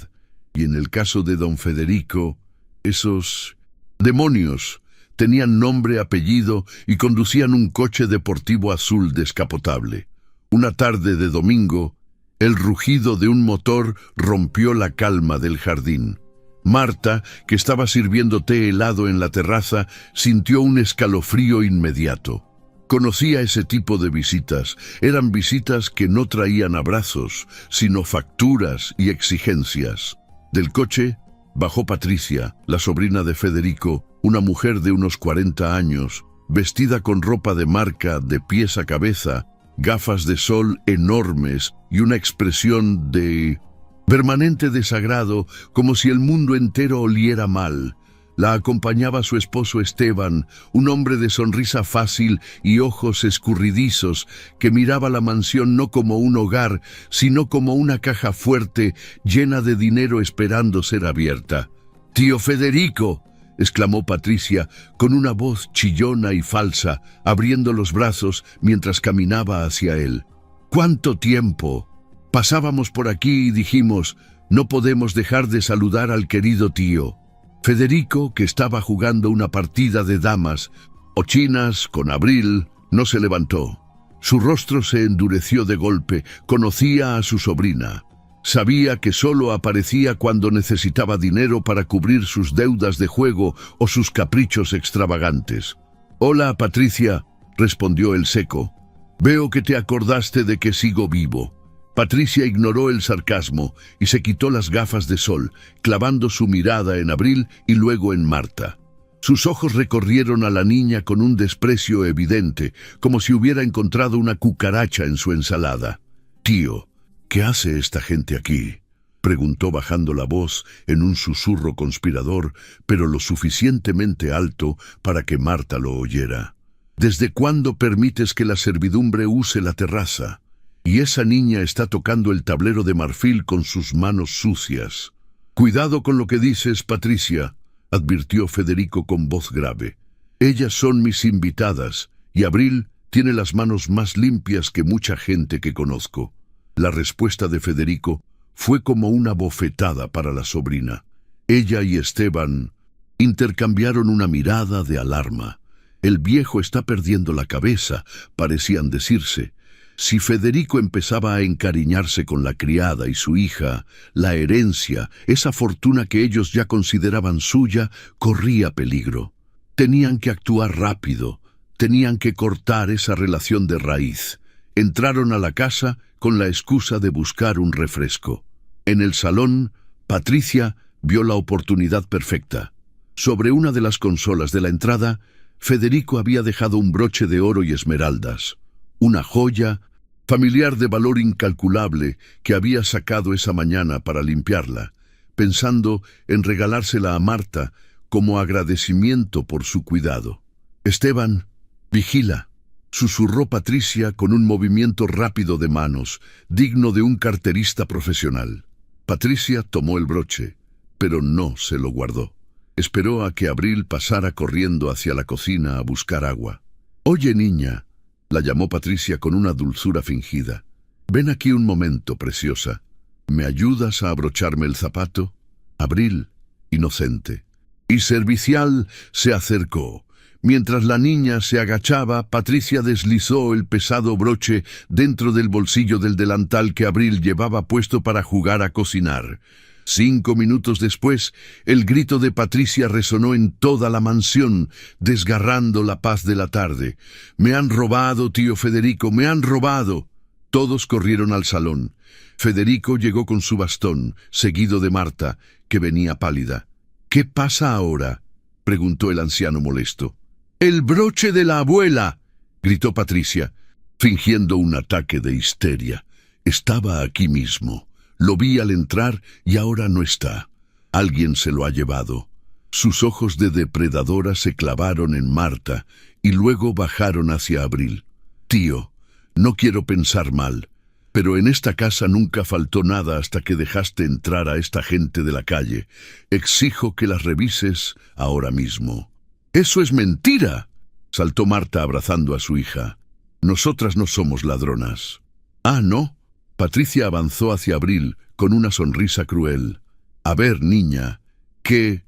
A: Y en el caso de don Federico, esos demonios tenían nombre, apellido y conducían un coche deportivo azul descapotable. Una tarde de domingo, el rugido de un motor rompió la calma del jardín. Marta, que estaba sirviendo té helado en la terraza, sintió un escalofrío inmediato. Conocía ese tipo de visitas. Eran visitas que no traían abrazos, sino facturas y exigencias. Del coche bajó Patricia, la sobrina de Federico, una mujer de unos 40 años, vestida con ropa de marca de pies a cabeza, gafas de sol enormes y una expresión de permanente desagrado, como si el mundo entero oliera mal. La acompañaba su esposo Esteban, un hombre de sonrisa fácil y ojos escurridizos, que miraba la mansión no como un hogar, sino como una caja fuerte, llena de dinero esperando ser abierta. «¡Tío Federico!», exclamó Patricia, con una voz chillona y falsa, abriendo los brazos mientras caminaba hacia él. «¿Cuánto tiempo?». Pasábamos por aquí y dijimos, no podemos dejar de saludar al querido tío. Federico, que estaba jugando una partida de damas o chinas con Abril, no se levantó. Su rostro se endureció de golpe. Conocía a su sobrina. Sabía que solo aparecía cuando necesitaba dinero para cubrir sus deudas de juego o sus caprichos extravagantes. «Hola, Patricia», respondió el seco. «Veo que te acordaste de que sigo vivo». Patricia ignoró el sarcasmo y se quitó las gafas de sol, clavando su mirada en Abril y luego en Marta. Sus ojos recorrieron a la niña con un desprecio evidente, como si hubiera encontrado una cucaracha en su ensalada. «Tío, ¿qué hace esta gente aquí?», preguntó bajando la voz en un susurro conspirador, pero lo suficientemente alto para que Marta lo oyera. «¿Desde cuándo permites que la servidumbre use la terraza? Y esa niña está tocando el tablero de marfil con sus manos sucias». «Cuidado con lo que dices, Patricia», advirtió Federico con voz grave. «Ellas son mis invitadas, y Abril tiene las manos más limpias que mucha gente que conozco». La respuesta de Federico fue como una bofetada para la sobrina. Ella y Esteban intercambiaron una mirada de alarma. «El viejo está perdiendo la cabeza», parecían decirse. Si Federico empezaba a encariñarse con la criada y su hija, la herencia, esa fortuna que ellos ya consideraban suya, corría peligro. Tenían que actuar rápido, tenían que cortar esa relación de raíz. Entraron a la casa con la excusa de buscar un refresco. En el salón, Patricia vio la oportunidad perfecta. Sobre una de las consolas de la entrada, Federico había dejado un broche de oro y esmeraldas, una joya familiar de valor incalculable que había sacado esa mañana para limpiarla, pensando en regalársela a Marta como agradecimiento por su cuidado. «Esteban, vigila», susurró Patricia con un movimiento rápido de manos, digno de un carterista profesional. Patricia tomó el broche, pero no se lo guardó. Esperó a que Abril pasara corriendo hacia la cocina a buscar agua. «Oye, niña», la llamó Patricia con una dulzura fingida. «Ven aquí un momento, preciosa. ¿Me ayudas a abrocharme el zapato?» Abril, inocente y servicial, se acercó. Mientras la niña se agachaba, Patricia deslizó el pesado broche dentro del bolsillo del delantal que Abril llevaba puesto para jugar a cocinar. 5 minutos después, el grito de Patricia resonó en toda la mansión, desgarrando la paz de la tarde. «¡Me han robado, tío Federico! ¡Me han robado!». Todos corrieron al salón. Federico llegó con su bastón, seguido de Marta, que venía pálida. «¿Qué pasa ahora?», preguntó el anciano molesto. «¡El broche de la abuela!», gritó Patricia, fingiendo un ataque de histeria. «Estaba aquí mismo. Lo vi al entrar y ahora no está. Alguien se lo ha llevado». Sus ojos de depredadora se clavaron en Marta y luego bajaron hacia Abril. «Tío, no quiero pensar mal, pero en esta casa nunca faltó nada hasta que dejaste entrar a esta gente de la calle. Exijo que las revises ahora mismo». «¡Eso es mentira!», saltó Marta abrazando a su hija. «Nosotras no somos ladronas». «Ah, ¿no?». Patricia avanzó hacia Abril con una sonrisa cruel. «A ver, niña, ¿qué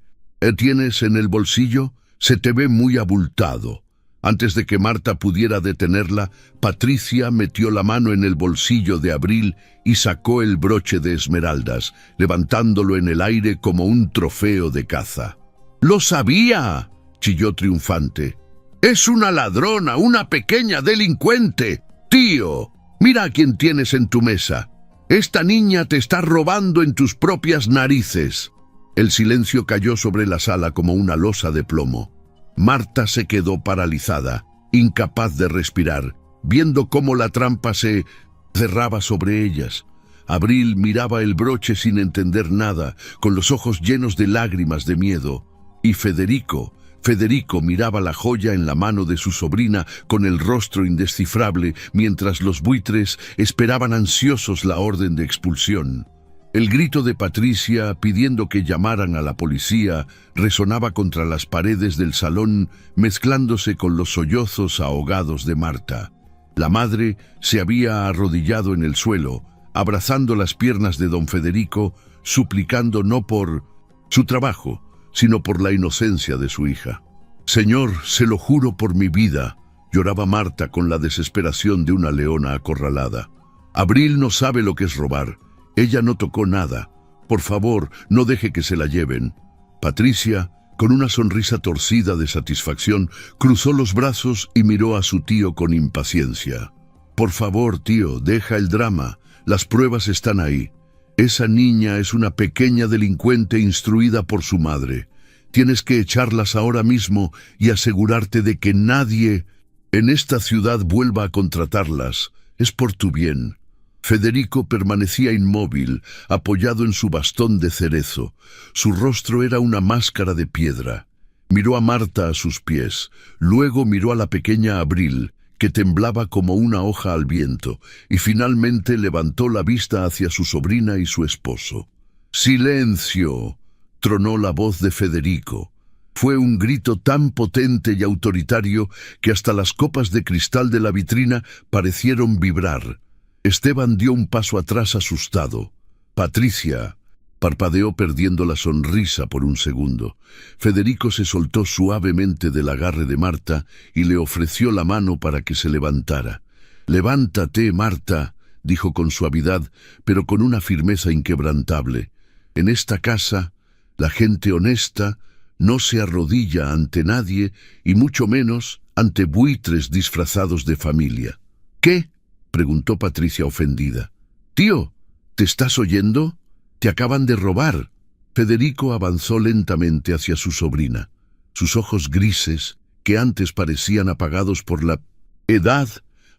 A: tienes en el bolsillo? Se te ve muy abultado». Antes de que Marta pudiera detenerla, Patricia metió la mano en el bolsillo de Abril y sacó el broche de esmeraldas, levantándolo en el aire como un trofeo de caza. «¡Lo sabía!», chilló triunfante. «Es una ladrona, una pequeña delincuente. Tío, mira a quién tienes en tu mesa. Esta niña te está robando en tus propias narices». El silencio cayó sobre la sala como una losa de plomo. Marta se quedó paralizada, incapaz de respirar, viendo cómo la trampa se cerraba sobre ellas. Abril miraba el broche sin entender nada, con los ojos llenos de lágrimas de miedo. Y Federico miraba la joya en la mano de su sobrina con el rostro indescifrable, mientras los buitres esperaban ansiosos la orden de expulsión. El grito de Patricia pidiendo que llamaran a la policía resonaba contra las paredes del salón, mezclándose con los sollozos ahogados de Marta. La madre se había arrodillado en el suelo, abrazando las piernas de don Federico, suplicando no por su trabajo, sino por la inocencia de su hija. «Señor, se lo juro por mi vida», lloraba Marta con la desesperación de una leona acorralada. «Abril no sabe lo que es robar. Ella no tocó nada. Por favor, no deje que se la lleven». Patricia, con una sonrisa torcida de satisfacción, cruzó los brazos y miró a su tío con impaciencia. «Por favor, tío, deja el drama. Las pruebas están ahí. Esa niña es una pequeña delincuente instruida por su madre. Tienes que echarlas ahora mismo y asegurarte de que nadie en esta ciudad vuelva a contratarlas. Es por tu bien». Federico permanecía inmóvil, apoyado en su bastón de cerezo. Su rostro era una máscara de piedra. Miró a Marta a sus pies, luego miró a la pequeña Abril, que temblaba como una hoja al viento, y finalmente levantó la vista hacia su sobrina y su esposo. «¡Silencio!», tronó la voz de Federico. Fue un grito tan potente y autoritario que hasta las copas de cristal de la vitrina parecieron vibrar. Esteban dio un paso atrás asustado. «Patricia», parpadeó perdiendo la sonrisa por un segundo. Federico se soltó suavemente del agarre de Marta y le ofreció la mano para que se levantara. Levántate, Marta, dijo con suavidad, pero con una firmeza inquebrantable. En esta casa, la gente honesta no se arrodilla ante nadie, y mucho menos ante buitres disfrazados de familia. ¿Qué? Preguntó Patricia ofendida. Tío, ¿te estás oyendo? Te acaban de robar. Federico avanzó lentamente hacia su sobrina. Sus ojos grises, que antes parecían apagados por la edad,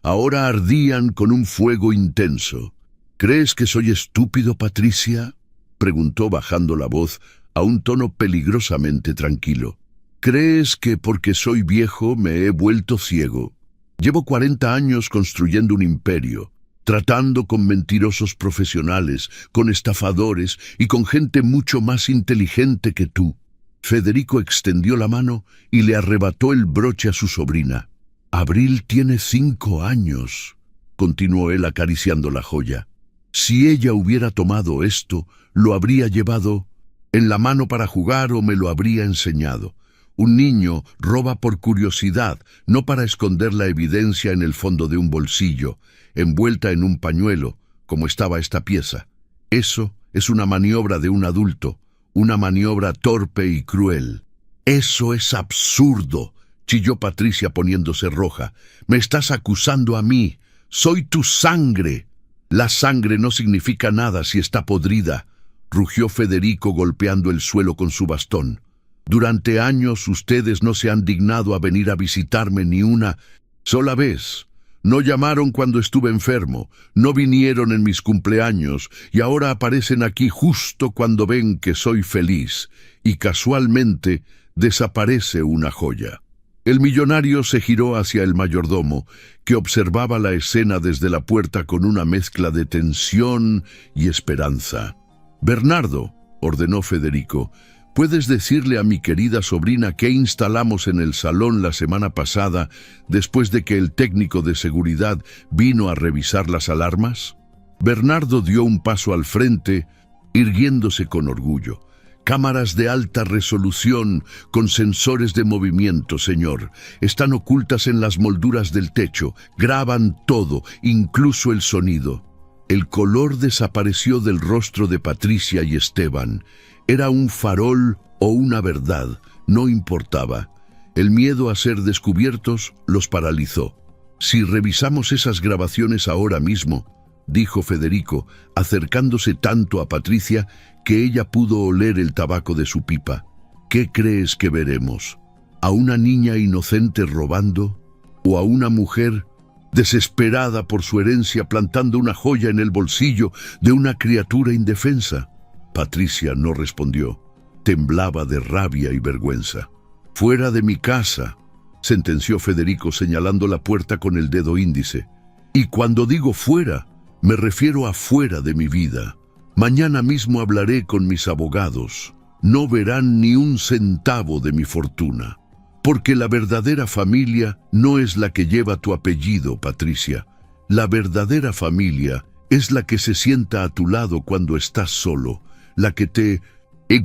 A: ahora ardían con un fuego intenso. ¿Crees que soy estúpido, Patricia?, preguntó bajando la voz a un tono peligrosamente tranquilo. ¿Crees que porque soy viejo me he vuelto ciego? Llevo 40 años construyendo un imperio, tratando con mentirosos profesionales, con estafadores y con gente mucho más inteligente que tú. Federico extendió la mano y le arrebató el broche a su sobrina. Abril tiene 5 años, continuó él acariciando la joya. Si ella hubiera tomado esto, lo habría llevado en la mano para jugar o me lo habría enseñado. Un niño roba por curiosidad, no para esconder la evidencia en el fondo de un bolsillo, envuelta en un pañuelo, como estaba esta pieza. Eso es una maniobra de un adulto, una maniobra torpe y cruel. Eso es absurdo, chilló Patricia poniéndose roja. Me estás acusando a mí. Soy tu sangre. La sangre no significa nada si está podrida, rugió Federico golpeando el suelo con su bastón. Durante años ustedes no se han dignado a venir a visitarme ni una sola vez. No llamaron cuando estuve enfermo, no vinieron en mis cumpleaños y ahora aparecen aquí justo cuando ven que soy feliz y casualmente desaparece una joya. El millonario se giró hacia el mayordomo, que observaba la escena desde la puerta con una mezcla de tensión y esperanza. «Bernardo», ordenó Federico, «¿puedes decirle a mi querida sobrina qué instalamos en el salón la semana pasada después de que el técnico de seguridad vino a revisar las alarmas?» Bernardo dio un paso al frente, irguiéndose con orgullo. «Cámaras de alta resolución con sensores de movimiento, señor. Están ocultas en las molduras del techo. Graban todo, incluso el sonido». El color desapareció del rostro de Patricia y Esteban. Era un farol o una verdad, no importaba. El miedo a ser descubiertos los paralizó. «Si revisamos esas grabaciones ahora mismo», dijo Federico, acercándose tanto a Patricia que ella pudo oler el tabaco de su pipa. «¿Qué crees que veremos? ¿A una niña inocente robando? ¿O a una mujer desesperada por su herencia plantando una joya en el bolsillo de una criatura indefensa?» Patricia no respondió. Temblaba de rabia y vergüenza. «Fuera de mi casa», sentenció Federico señalando la puerta con el dedo índice. «Y cuando digo fuera, me refiero a fuera de mi vida. Mañana mismo hablaré con mis abogados. No verán ni un centavo de mi fortuna. Porque la verdadera familia no es la que lleva tu apellido, Patricia. La verdadera familia es la que se sienta a tu lado cuando estás solo, la que te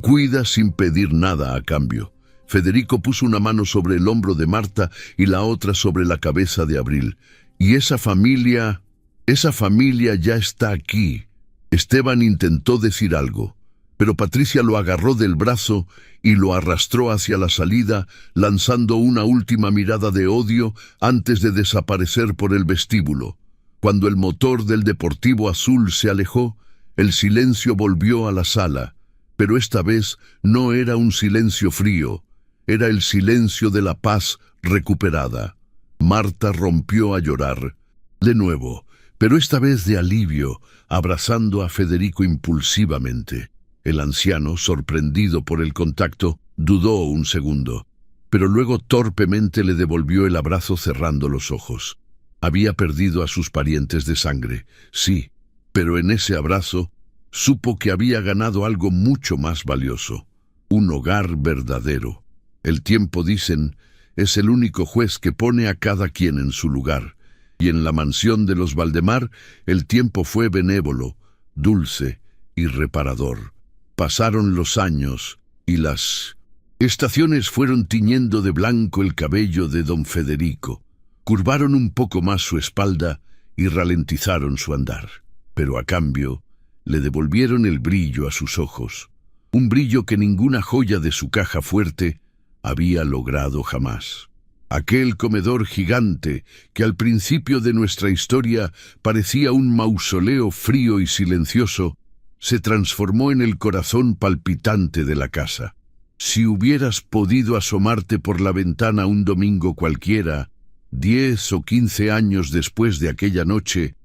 A: cuida sin pedir nada a cambio». Federico puso una mano sobre el hombro de Marta y la otra sobre la cabeza de Abril. «Y esa familia ya está aquí». Esteban intentó decir algo, pero Patricia lo agarró del brazo y lo arrastró hacia la salida, lanzando una última mirada de odio antes de desaparecer por el vestíbulo. Cuando el motor del Deportivo Azul se alejó, el silencio volvió a la sala, pero esta vez no era un silencio frío, era el silencio de la paz recuperada. Marta rompió a llorar, de nuevo, pero esta vez de alivio, abrazando a Federico impulsivamente. El anciano, sorprendido por el contacto, dudó un segundo, pero luego torpemente le devolvió el abrazo cerrando los ojos. Había perdido a sus parientes de sangre, sí, pero en ese abrazo supo que había ganado algo mucho más valioso, un hogar verdadero. El tiempo, dicen, es el único juez que pone a cada quien en su lugar. Y en la mansión de los Valdemar, el tiempo fue benévolo, dulce y reparador. Pasaron los años y las estaciones fueron tiñendo de blanco el cabello de don Federico. Curvaron un poco más su espalda y ralentizaron su andar. Pero a cambio, le devolvieron el brillo a sus ojos, un brillo que ninguna joya de su caja fuerte había logrado jamás. Aquel comedor gigante que al principio de nuestra historia parecía un mausoleo frío y silencioso, se transformó en el corazón palpitante de la casa. Si hubieras podido asomarte por la ventana un domingo cualquiera, 10 o 15 años después de aquella noche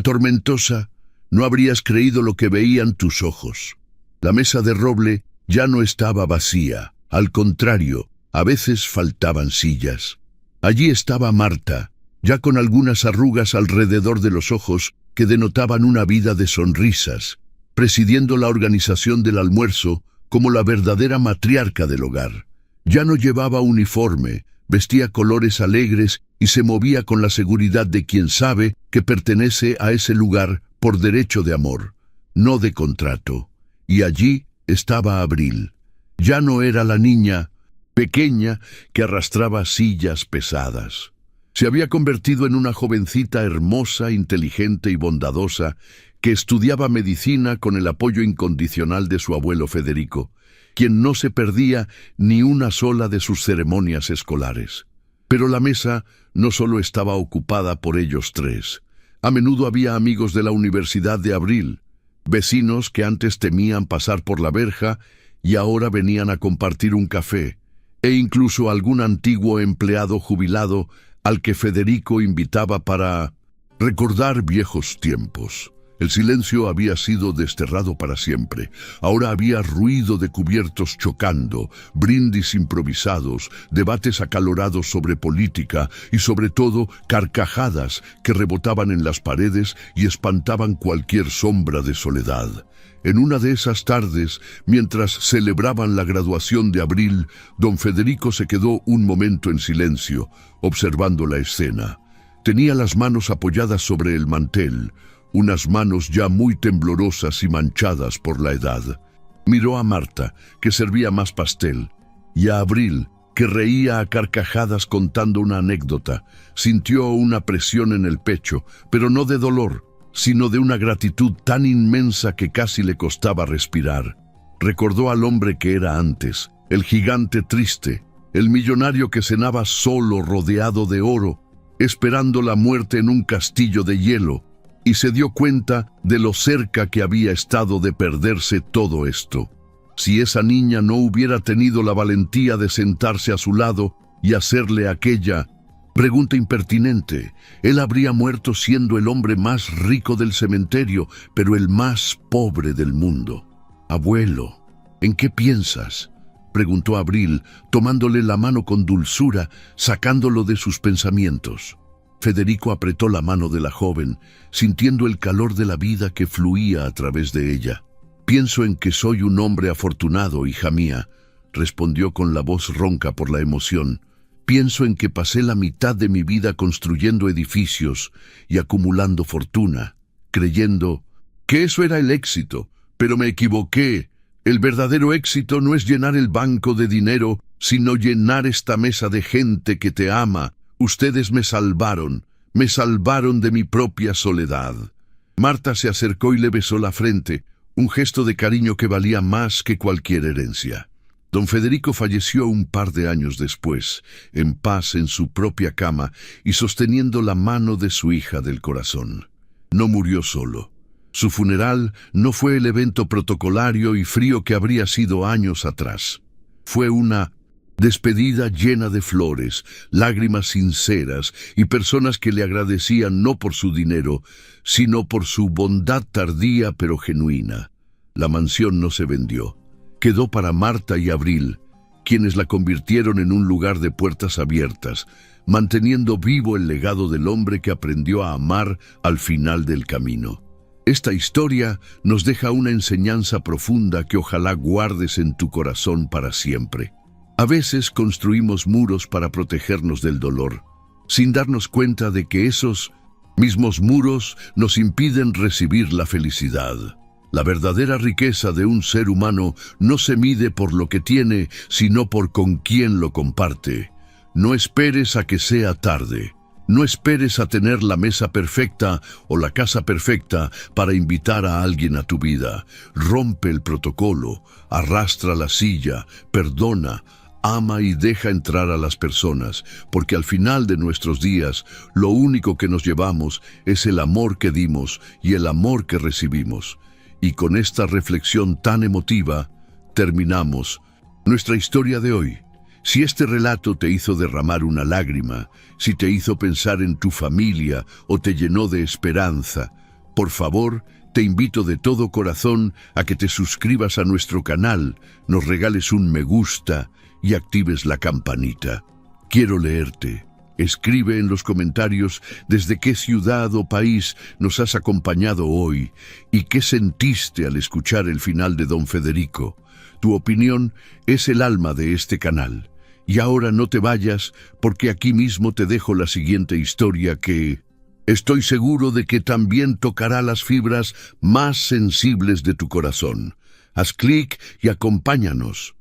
A: tormentosa, no habrías creído lo que veían tus ojos. La mesa de roble ya no estaba vacía, al contrario, a veces faltaban sillas. Allí estaba Marta, ya con algunas arrugas alrededor de los ojos que denotaban una vida de sonrisas, presidiendo la organización del almuerzo como la verdadera matriarca del hogar. Ya no llevaba uniforme, vestía colores alegres y se movía con la seguridad de quien sabe que pertenece a ese lugar por derecho de amor, no de contrato. Y allí estaba Abril. Ya no era la niña pequeña que arrastraba sillas pesadas. Se había convertido en una jovencita hermosa, inteligente y bondadosa que estudiaba medicina con el apoyo incondicional de su abuelo Federico, quien no se perdía ni una sola de sus ceremonias escolares. Pero la mesa no solo estaba ocupada por ellos tres. A menudo había amigos de la Universidad de Abril, vecinos que antes temían pasar por la verja y ahora venían a compartir un café, e incluso algún antiguo empleado jubilado al que Federico invitaba para recordar viejos tiempos. El silencio había sido desterrado para siempre. Ahora había ruido de cubiertos chocando, brindis improvisados, debates acalorados sobre política y sobre todo carcajadas que rebotaban en las paredes y espantaban cualquier sombra de soledad. En una de esas tardes, mientras celebraban la graduación de Abril, don Federico se quedó un momento en silencio, observando la escena. Tenía las manos apoyadas sobre el mantel, unas manos ya muy temblorosas y manchadas por la edad. Miró a Marta, que servía más pastel, y a Abril, que reía a carcajadas contando una anécdota. Sintió una presión en el pecho, pero no de dolor, sino de una gratitud tan inmensa que casi le costaba respirar. Recordó al hombre que era antes, el gigante triste, el millonario que cenaba solo rodeado de oro, esperando la muerte en un castillo de hielo, y se dio cuenta de lo cerca que había estado de perderse todo esto. Si esa niña no hubiera tenido la valentía de sentarse a su lado y hacerle aquella pregunta impertinente, él habría muerto siendo el hombre más rico del cementerio, pero el más pobre del mundo. «Abuelo, ¿en qué piensas?», preguntó Abril, tomándole la mano con dulzura, sacándolo de sus pensamientos. Federico apretó la mano de la joven, sintiendo el calor de la vida que fluía a través de ella. «Pienso en que soy un hombre afortunado, hija mía», respondió con la voz ronca por la emoción. «Pienso en que pasé la mitad de mi vida construyendo edificios y acumulando fortuna, creyendo que eso era el éxito, pero me equivoqué. El verdadero éxito no es llenar el banco de dinero, sino llenar esta mesa de gente que te ama. Ustedes me salvaron de mi propia soledad». Marta se acercó y le besó la frente, un gesto de cariño que valía más que cualquier herencia. Don Federico falleció un par de años después, en paz en su propia cama y sosteniendo la mano de su hija del corazón. No murió solo. Su funeral no fue el evento protocolario y frío que habría sido años atrás. Fue una despedida llena de flores, lágrimas sinceras y personas que le agradecían no por su dinero, sino por su bondad tardía pero genuina. La mansión no se vendió. Quedó para Marta y Abril, quienes la convirtieron en un lugar de puertas abiertas, manteniendo vivo el legado del hombre que aprendió a amar al final del camino. Esta historia nos deja una enseñanza profunda que ojalá guardes en tu corazón para siempre. A veces construimos muros para protegernos del dolor, sin darnos cuenta de que esos mismos muros nos impiden recibir la felicidad. La verdadera riqueza de un ser humano no se mide por lo que tiene, sino por con quién lo comparte. No esperes a que sea tarde. No esperes a tener la mesa perfecta o la casa perfecta para invitar a alguien a tu vida. Rompe el protocolo, arrastra la silla, perdona, ama y deja entrar a las personas, porque al final de nuestros días, lo único que nos llevamos es el amor que dimos y el amor que recibimos. Y con esta reflexión tan emotiva, terminamos nuestra historia de hoy. Si este relato te hizo derramar una lágrima, si te hizo pensar en tu familia o te llenó de esperanza, por favor, te invito de todo corazón a que te suscribas a nuestro canal, nos regales un me gusta y actives la campanita. Quiero leerte. Escribe en los comentarios desde qué ciudad o país nos has acompañado hoy y qué sentiste al escuchar el final de Don Federico. Tu opinión es el alma de este canal. Y ahora no te vayas, porque aquí mismo te dejo la siguiente historia que estoy seguro de que también tocará las fibras más sensibles de tu corazón. Haz clic y acompáñanos.